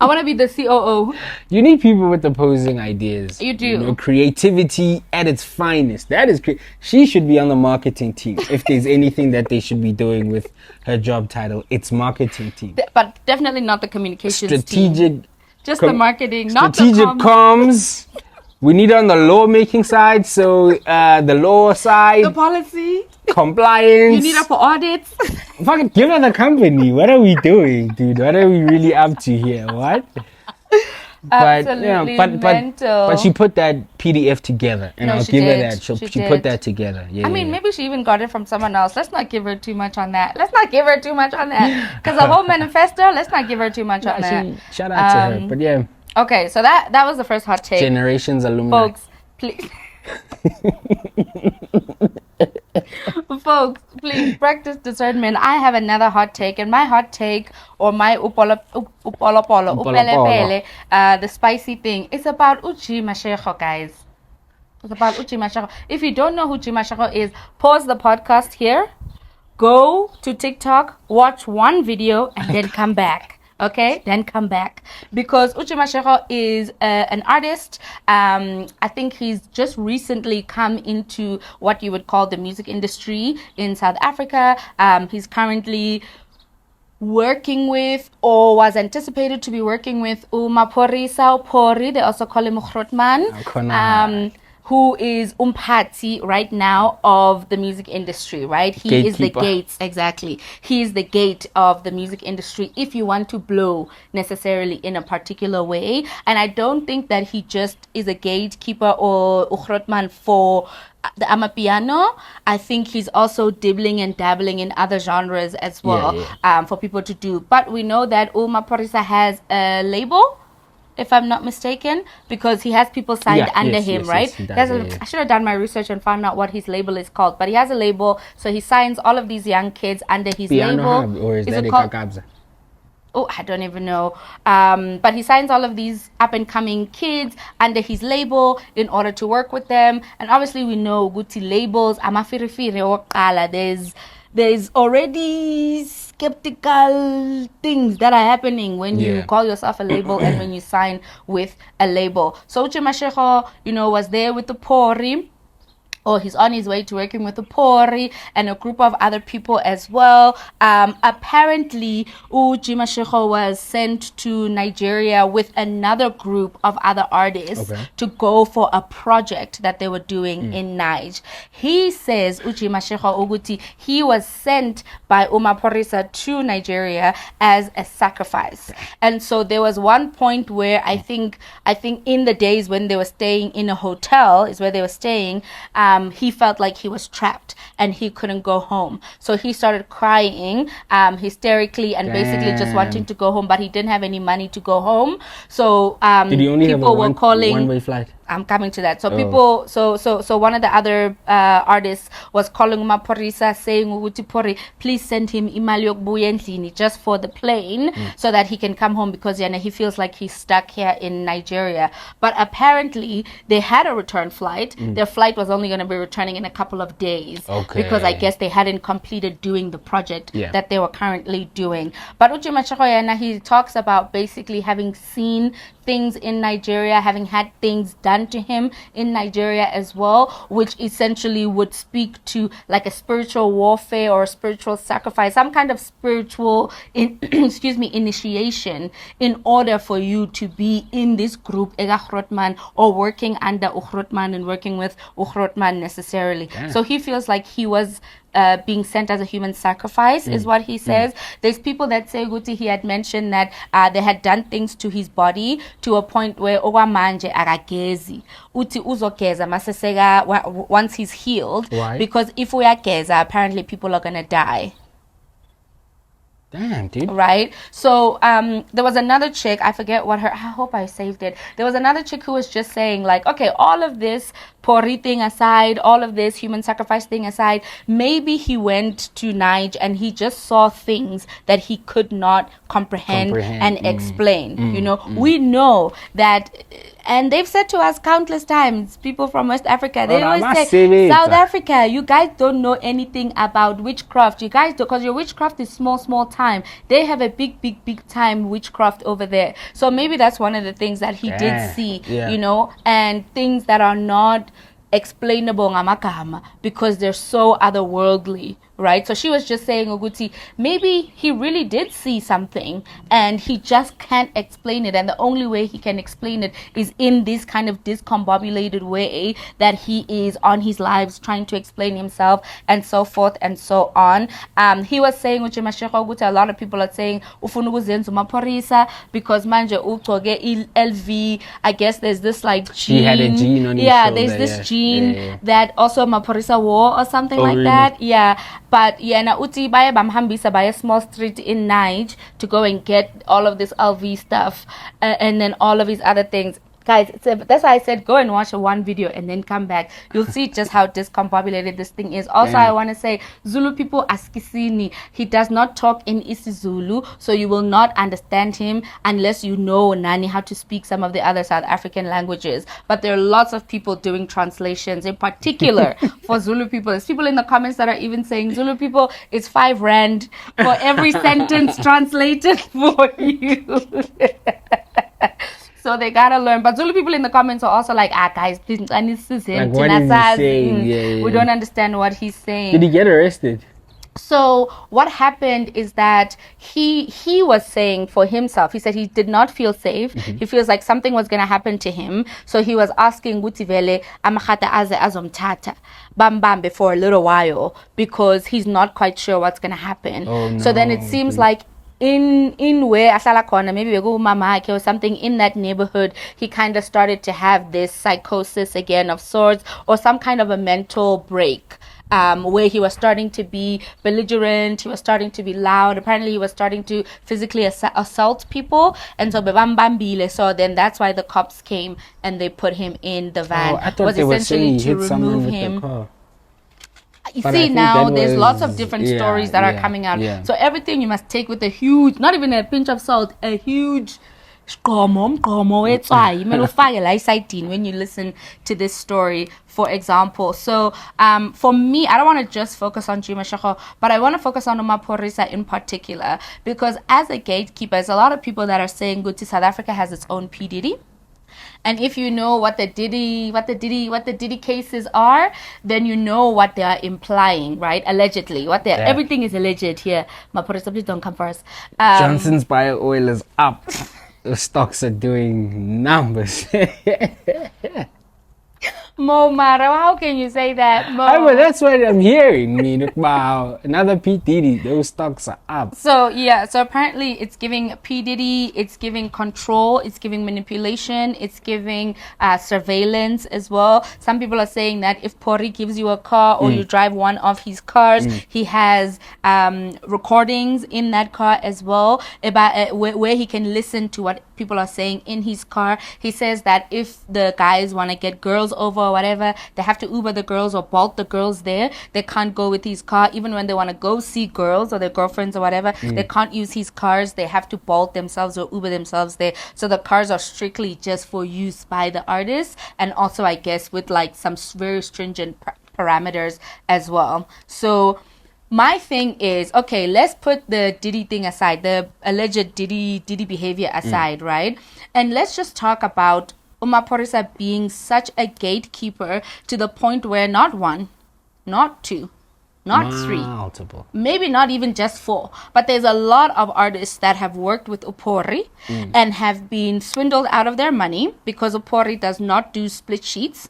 I want to be the COO. You need people with opposing ideas. You do. Creativity at its finest. That is she should be on the marketing team. If there's anything that they should be doing with her job title, it's marketing team. But definitely not the communications strategic team. Just the marketing, not the strategic comms. We need on the law making side, so the law side. The policy. Compliance. You need her for audits. Fucking give her the company. What are we doing, dude? What are we really up to here? What? Absolutely mental. But she put that PDF together, and I'll give her that. She put that together. Yeah. Maybe she even got it from someone else. Let's not give her too much on that. Because the whole manifesto, let's not give her too much on that. Shout out to her. But yeah. Okay, so that was the first hot take. Generations alumni. Folks, please. Folks, please practice discernment. I have another hot take, and my hot take, or my upele, the spicy thing, it's about Uchi Mashego, guys. It's about Uchi Mashego. If you don't know who Uchi Mashego is, pause the podcast here, go to TikTok, watch one video, and then come back. Okay, then come back, because Uche Mashego is an artist. I think he's just recently come into what you would call the music industry in South Africa. He's currently working with, or was anticipated to be working with, Maphorisa or Pori, they also call him Ukhrotman, who is umpati right now of the music industry, right? He is the gates, exactly. He is the gate of the music industry if you want to blow necessarily in a particular way. And I don't think that he just is a gatekeeper or Ukhrotman for the Amapiano. I think he's also dibbling and dabbling in other genres as well, for people to do. But we know that Maphorisa has a label, if I'm not mistaken, because he has people signed under him, right? I should have done my research and found out what his label is called. But he has a label, so he signs all of these young kids under his label. Hub, or is that it called? Oh, I don't even know. But he signs all of these up-and-coming kids under his label in order to work with them. And obviously we know Guti labels, there's already skeptical things that are happening when you call yourself a label and when you sign with a label. So Uche Mashego, was there with the Pori, or he's on his way to working with the Pori and a group of other people as well. Apparently, Uche Mashego was sent to Nigeria with another group of other artists to go for a project that they were doing in Niger. He says, Uche Mashego Uguti, he was sent by Maphorisa to Nigeria as a sacrifice. And so there was one point where I think in the days when they were staying in a hotel, is where they were staying, he felt like he was trapped and he couldn't go home. So he started crying hysterically and basically just wanting to go home, but he didn't have any money to go home. So did he only people have a were calling one-way flight? I'm coming to that. So people, so one of the other artists was calling Maphorisa, saying, Pori, please send him imali yokubuya endlini just for the plane so that he can come home, because he feels like he's stuck here in Nigeria. But apparently they had a return flight. Their flight was only going to be returning in a couple of days because I guess they hadn't completed doing the project that they were currently doing. But Uche Mashego, he talks about basically having seen things in Nigeria, having had things done to him in Nigeria as well, which essentially would speak to like a spiritual warfare or a spiritual sacrifice, some kind of spiritual initiation in order for you to be in this group Ukhrotman, or working under Ukhrotman and working with Ukhrotman necessarily. So he feels like he was being sent as a human sacrifice, is what he says. There's people that say Guti, he had mentioned that they had done things to his body to a point where manje agagezi uti uzogeza masesega once he's healed. Why? Because if we are geza, apparently people are gonna die. Damn, dude. Right? So there was another chick, I forget what her, I hope I saved it. There was another chick who was just saying like, okay, all of this Pori thing aside, all of this human sacrifice thing aside, maybe he went to Niger and he just saw things that he could not comprehend. And explain. We know that, and they've said to us countless times, people from West Africa, they always say, South Africa, you guys don't know anything about witchcraft. You guys don't, because your witchcraft is small time. They have a big time witchcraft over there. So maybe that's one of the things that he did see, and things that are not explainable ngamakama because they're so otherworldly, right? So she was just saying, Oguti, maybe he really did see something and he just can't explain it, and the only way he can explain it is in this kind of discombobulated way that he is on his lives trying to explain himself, and so forth and so on. He was saying, Uche Mashego Oguti, a lot of people are saying ufuna ukuzenza Maphorisa because manje utoge LV, I guess there's this like gene. He had a gene on his shoulder, there's this gene that also Maphorisa wore or something like that. But na uti baya bamhambisa by a small street in Niger to go and get all of this LV stuff and then all of his other things. Guys, that's why I said go and watch one video and then come back. You'll see just how discombobulated this thing is. Also, I want to say Zulu people askisini. He does not talk in isiZulu, so you will not understand him unless you know Nani how to speak some of the other South African languages. But there are lots of people doing translations, in particular for Zulu people. There's people in the comments that are even saying Zulu people, it's 5 rand for every sentence translated for you. So they gotta learn. But Zulu people in the comments are also like, guys, please, like, what is he saying? We don't understand what he's saying. Did he get arrested? So what happened is that he was saying for himself, he said he did not feel safe. He feels like something was going to happen to him. So he was asking Gutivele amachata aze azomtata bam bam for a little while because he's not quite sure what's going to happen. Oh, no. So then it seems like in where asala khona, maybe we go mama or something in that neighborhood, he kind of started to have this psychosis again of sorts, or some kind of a mental break. Where he was starting to be belligerent, he was starting to be loud. Apparently, he was starting to physically assault people. And so, so then that's why the cops came and they put him in the van. I thought they were saying he hit someone with the car. You see, now there's lots of different stories that are coming out. Yeah. So everything you must take with a huge, not even a pinch of salt, a huge when you listen to this story, for example. So for me, I don't want to just focus on Juma Shako, but I want to focus on Maphorisa in particular, because as a gatekeeper, there's a lot of people that are saying good to South Africa has its own P Diddy. And if you know what the Diddy cases are, then you know what they are implying, right? Allegedly, everything is alleged here. Maphorisa, please don't come first. Johnson's bio oil is up. The stocks are doing numbers. Mo Mara, how can you say that, Mo? But that's what I'm hearing. Wow, another P Diddy. Those stocks are up. So yeah, so apparently it's giving P Diddy, it's giving control, it's giving manipulation, it's giving surveillance as well. Some people are saying that if Pori gives you a car or you drive one of his cars, he has recordings in that car as well about where he can listen to what people are saying in his car. He says that if the guys want to get girls over or whatever, they have to Uber the girls or Bolt the girls there. They can't go with his car. Even when they want to go see girls or their girlfriends or whatever, they can't use his cars. They have to Bolt themselves or Uber themselves there. So the cars are strictly just for use by the artists, and also I guess with like some very stringent parameters as well. So my thing is, okay, let's put the Diddy thing aside, the alleged Diddy behavior aside, right? And let's just talk about Maphorisa being such a gatekeeper to the point where not one, not two, not multiple, maybe not even just 4, but there's a lot of artists that have worked with Upori and have been swindled out of their money because Upori does not do split sheets.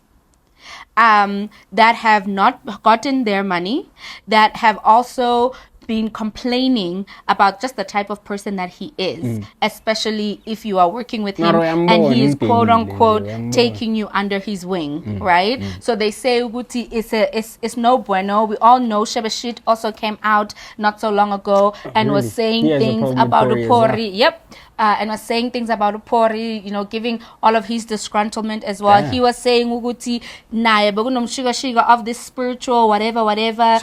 That have not gotten their money, that have also been complaining about just the type of person that he is, especially if you are working with him and he is quote unquote taking you under his wing, right? So they say Uguti is no bueno. We all know Shebashit also came out not so long ago and was saying things about Upori. Yep. And was saying things about Upori, you know, giving all of his disgruntlement as well. He was saying Uguti nae shiga of this spiritual whatever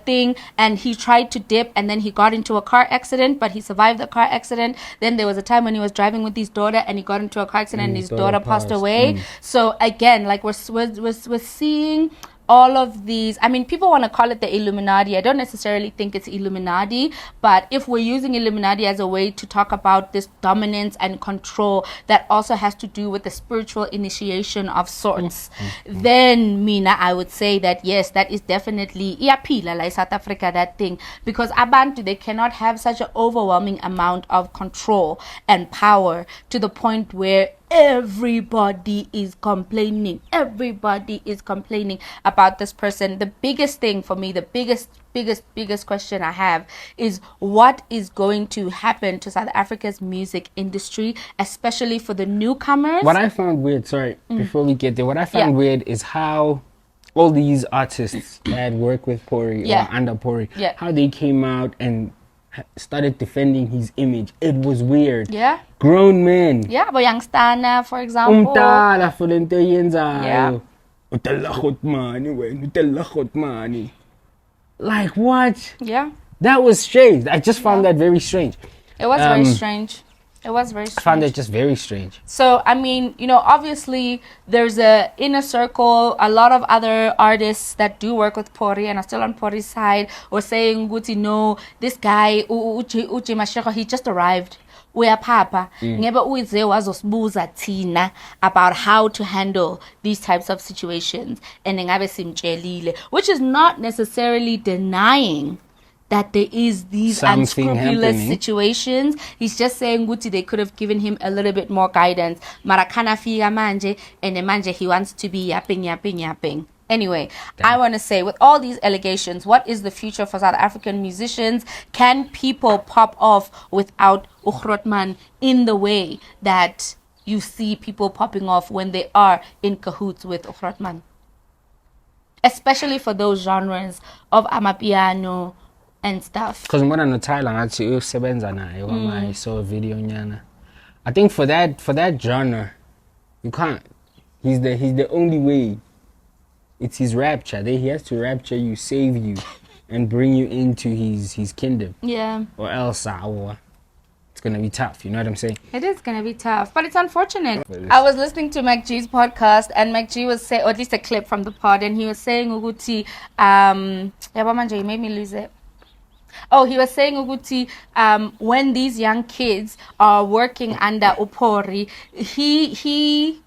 thing, and he tried to dip, and then he got into a car accident, but he survived the car accident. Then there was a time when he was driving with his daughter and he got into a car accident and his daughter passed away. So again, like we're seeing all of these. I mean, people want to call it the Illuminati. I don't necessarily think it's Illuminati, but if we're using Illuminati as a way to talk about this dominance and control that also has to do with the spiritual initiation of sorts, then Mina, I would say that yes, that is definitely iapila like South Africa, that thing, because Abantu, they cannot have such an overwhelming amount of control and power to the point where everybody is complaining about this person. The biggest thing for me, the biggest question I have is what is going to happen to South Africa's music industry, especially for the newcomers. What I found weird, before we get there, what I found weird is how all these artists that work with Pori or under Pori, how they came out and started defending his image. It was weird. Yeah. Grown men. Yeah, but youngstana, for example. Umtala for the Yeah. money. Like what? Yeah. That was strange. I just found that very strange. It was very strange. It was very strange. I found it just very strange. So, I mean, you know, obviously there's a inner circle, a lot of other artists that do work with Pori and are still on Pori's side or saying, Guti, no, this guy, Uche Mashego, he just arrived. Uyapapa ngebe uyize wazosibuza thina about how to handle these types of situations and ngabe simtshelile, which is not necessarily denying that there is these Something unscrupulous happening. situations. He's just saying Guti, they could have given him a little bit more guidance. Marakana figa manje and manje he wants to be yapping. Anyway, I want to say, with all these allegations, what is the future for South African musicians? Can people pop off without Ukhrotman in the way that you see people popping off when they are in cahoots with Ukhrotman? Especially for those genres of amapiano and stuff. Because when I'm Thailand, actually, I saw a video nyana. I think for that genre, you can't. He's the only way. It's his rapture. He has to rapture you, save you, and bring you into his kingdom. Yeah. Or else, it's gonna be tough. You know what I'm saying? It is gonna be tough, but it's unfortunate. I was listening to Mac G's podcast, and Mac G was saying, or at least a clip from the pod, and he was saying, Uguti, you made me lose it. Oh, he was saying, Uguti, when these young kids are working under Upori, he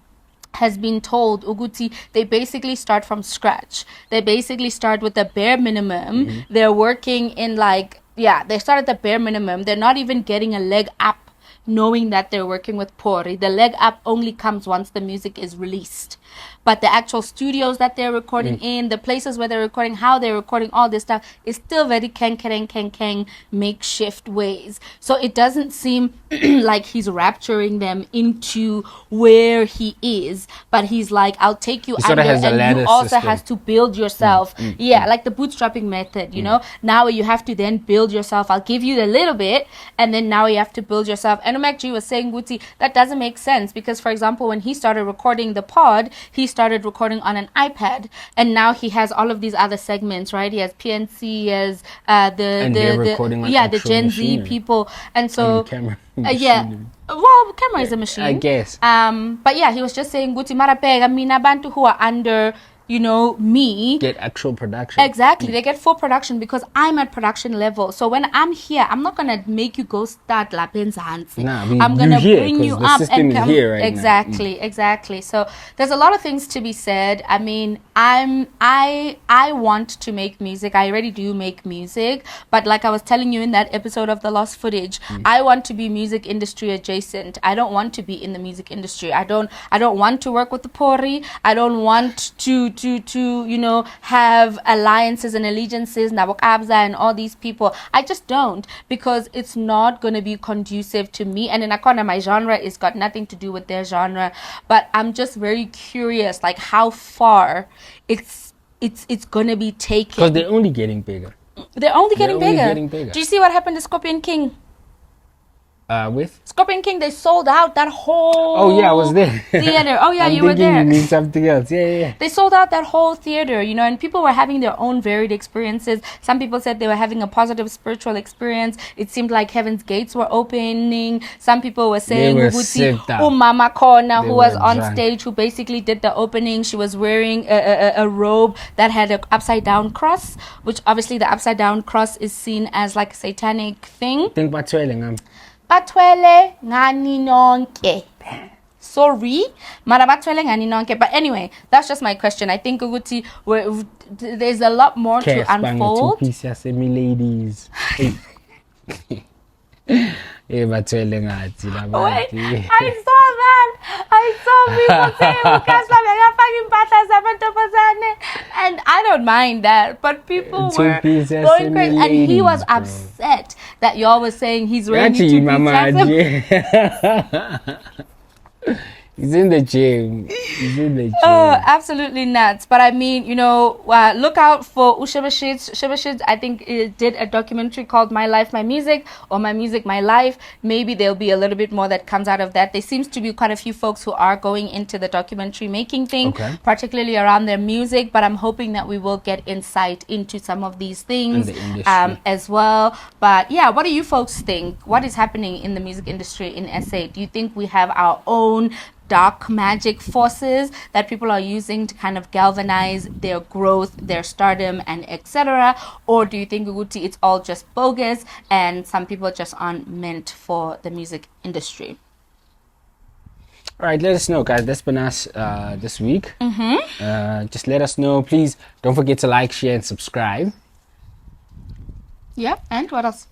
has been told, Uguti, they basically start from scratch. They basically start with the bare minimum. Mm-hmm. They're working in they start at the bare minimum. They're not even getting a leg up knowing that they're working with Pori. The leg up only comes once the music is released. But the actual studios that they're recording in, the places where they're recording, how they're recording, all this stuff is still very keng makeshift ways. So it doesn't seem like he's rapturing them into where he is, but he's like, I'll take you under, and you also has to build yourself. Like the bootstrapping method, you know. Now you have to then build yourself. I'll give you a little bit, and then now you have to build yourself. And Mac G was saying, Guti, that doesn't make sense because, for example, when he started recording the pod, he started recording on an iPad, and now he has all of these other segments, right? He has PNC, he has the Gen Z people, and so camera is a machine, I guess. But yeah, he was just saying, Guti marapega mina bantu who are under, you know, me get actual production. Exactly. They get full production because I'm at production level. So when I'm here, I'm not gonna make you go start la penzansi. I'm gonna bring you up and come here right exactly. So there's a lot of things to be said. I mean, I want to make music. I already do make music, but like I was telling you in that episode of The Lost Footage, I want to be music industry adjacent. I don't want to be in the music industry. I don't want to work with the Pori. I don't want to you know, have alliances and allegiances, Nabokabza and all these people. I just don't, because it's not going to be conducive to me. And in Akona, my genre is got nothing to do with their genre. But I'm just very curious, like how far it's going to be taken. Because they're only getting bigger. They're only getting bigger. Do you see what happened to Scorpion King? With Scorpion King, they sold out that whole I was there. theater. Oh yeah, you were there. You mean something else. Yeah. They sold out that whole theater, you know, and people were having their own varied experiences. Some people said they were having a positive spiritual experience. It seemed like heaven's gates were opening. Some people were saying Mama Kona, who was on stage, who basically did the opening. She was wearing a robe that had an upside down cross, which obviously the upside down cross is seen as like a satanic thing. Think about twirling. Batwele ngani nonke. Sorry, mara batwele ngani nonke. But anyway, that's just my question. I think Uguti, there's a lot more to unfold. Ladies. Wait, I saw that. I saw people saying and I don't mind that, but people were going crazy, and he was upset that y'all was saying he's wearing two-piece. He's in the gym. He's in the gym. Oh, absolutely nuts. But I mean, look out for Ushebashid. Shebashid, I think, did a documentary called My Life, My Music, or My Music, My Life. Maybe there'll be a little bit more that comes out of that. There seems to be quite a few folks who are going into the documentary making thing, particularly around their music. But I'm hoping that we will get insight into some of these things as well. But yeah, what do you folks think? What is happening in the music industry in SA? Do you think we have our own dark magic forces that people are using to kind of galvanize their growth, their stardom, and etc.? Or do you think, Uguti, it's all just bogus and some people just aren't meant for the music industry? All right, let us know, guys. That's been us this week. Just let us know. Please don't forget to like, share, and subscribe. Yeah, and what else?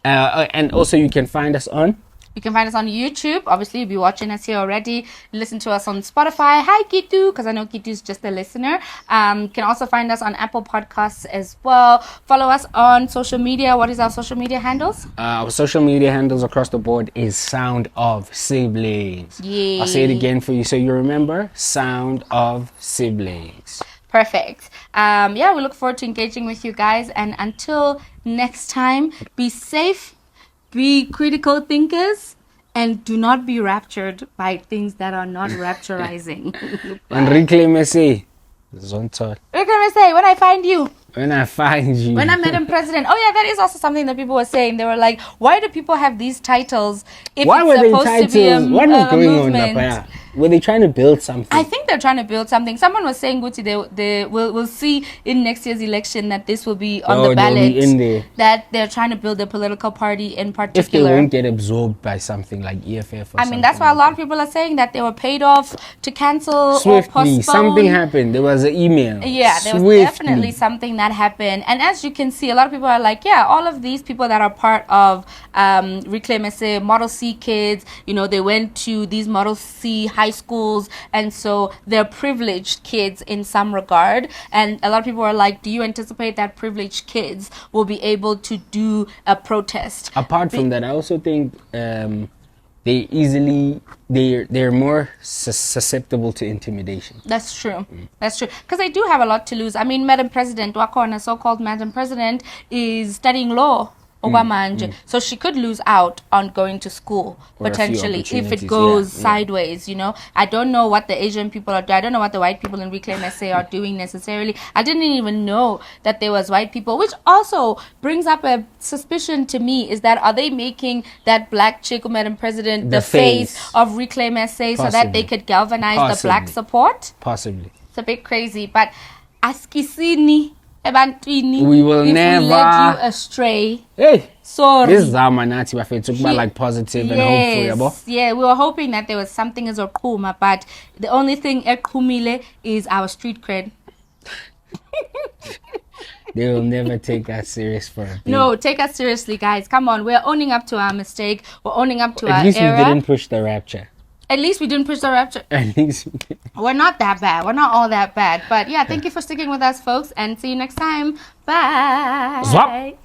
And also you can find us on... You can find us on YouTube. Obviously, you'll be watching us here already. Listen to us on Spotify. Hi, Kitu, because I know Kitu is just a listener. You can also find us on Apple Podcasts as well. Follow us on social media. What is our social media handles? Our social media handles across the board is Sound of Siblings. Yeah. I'll say it again for you so you remember. Sound of Siblings. Perfect. We look forward to engaging with you guys. And until next time, be safe. Be critical thinkers and do not be raptured by things that are not rapturizing. And reclaim SA. Zontot. Reclaim SA, when I find you. When I find you. When I met him president. Oh yeah, that is also something that people were saying. They were like, why do people have these titles if Why were it's they supposed titles? to be a What was going movement? on, Napaya? Were they trying to build something? I think they're trying to build something. Someone was saying, Guti, we'll see in next year's election that this will be on the ballot. Be in there. That they're trying to build a political party in particular. If they won't get absorbed by something like EFF or I mean, that's why a lot of people are saying that they were paid off to cancel or postpone. Something happened. There was an email. Yeah, there was definitely something that happened. And as you can see, a lot of people are like, yeah, all of these people that are part of Reclaim SA, Model C kids, they went to these Model C high schools, and so they're privileged kids in some regard. And a lot of people are like, do you anticipate that privileged kids will be able to do a protest? Apart from that, I also think they're more susceptible to intimidation. That's true. That's true. Because they do have a lot to lose. I mean, Madam President, Wakona, so-called Madam President, is studying law. So she could lose out on going to school or potentially if it goes sideways, I don't know what the Asian people are doing. I don't know what the white people in Reclaim SA are doing necessarily. I didn't even know that there was white people, which also brings up a suspicion to me, is that are they making that black chick, Madam President, the face of Reclaim SA so that they could galvanize the black support? Possibly. It's a bit crazy, but askisini. We will never led you astray. Hey, sorry. This is Zamanati, but it took about like positive and hopeful. Yeah, we were hoping that there was something as a kuma, but the only thing ekumile is our street cred. They will never take us serious for a beat. No, take us seriously, guys. Come on, we're owning up to our mistake. We're owning up to our error. At least we didn't push the rapture. At least we didn't push the rapture. At least we're not that bad. We're not all that bad. But yeah, thank you for sticking with us, folks, and see you next time. Bye. Zwap.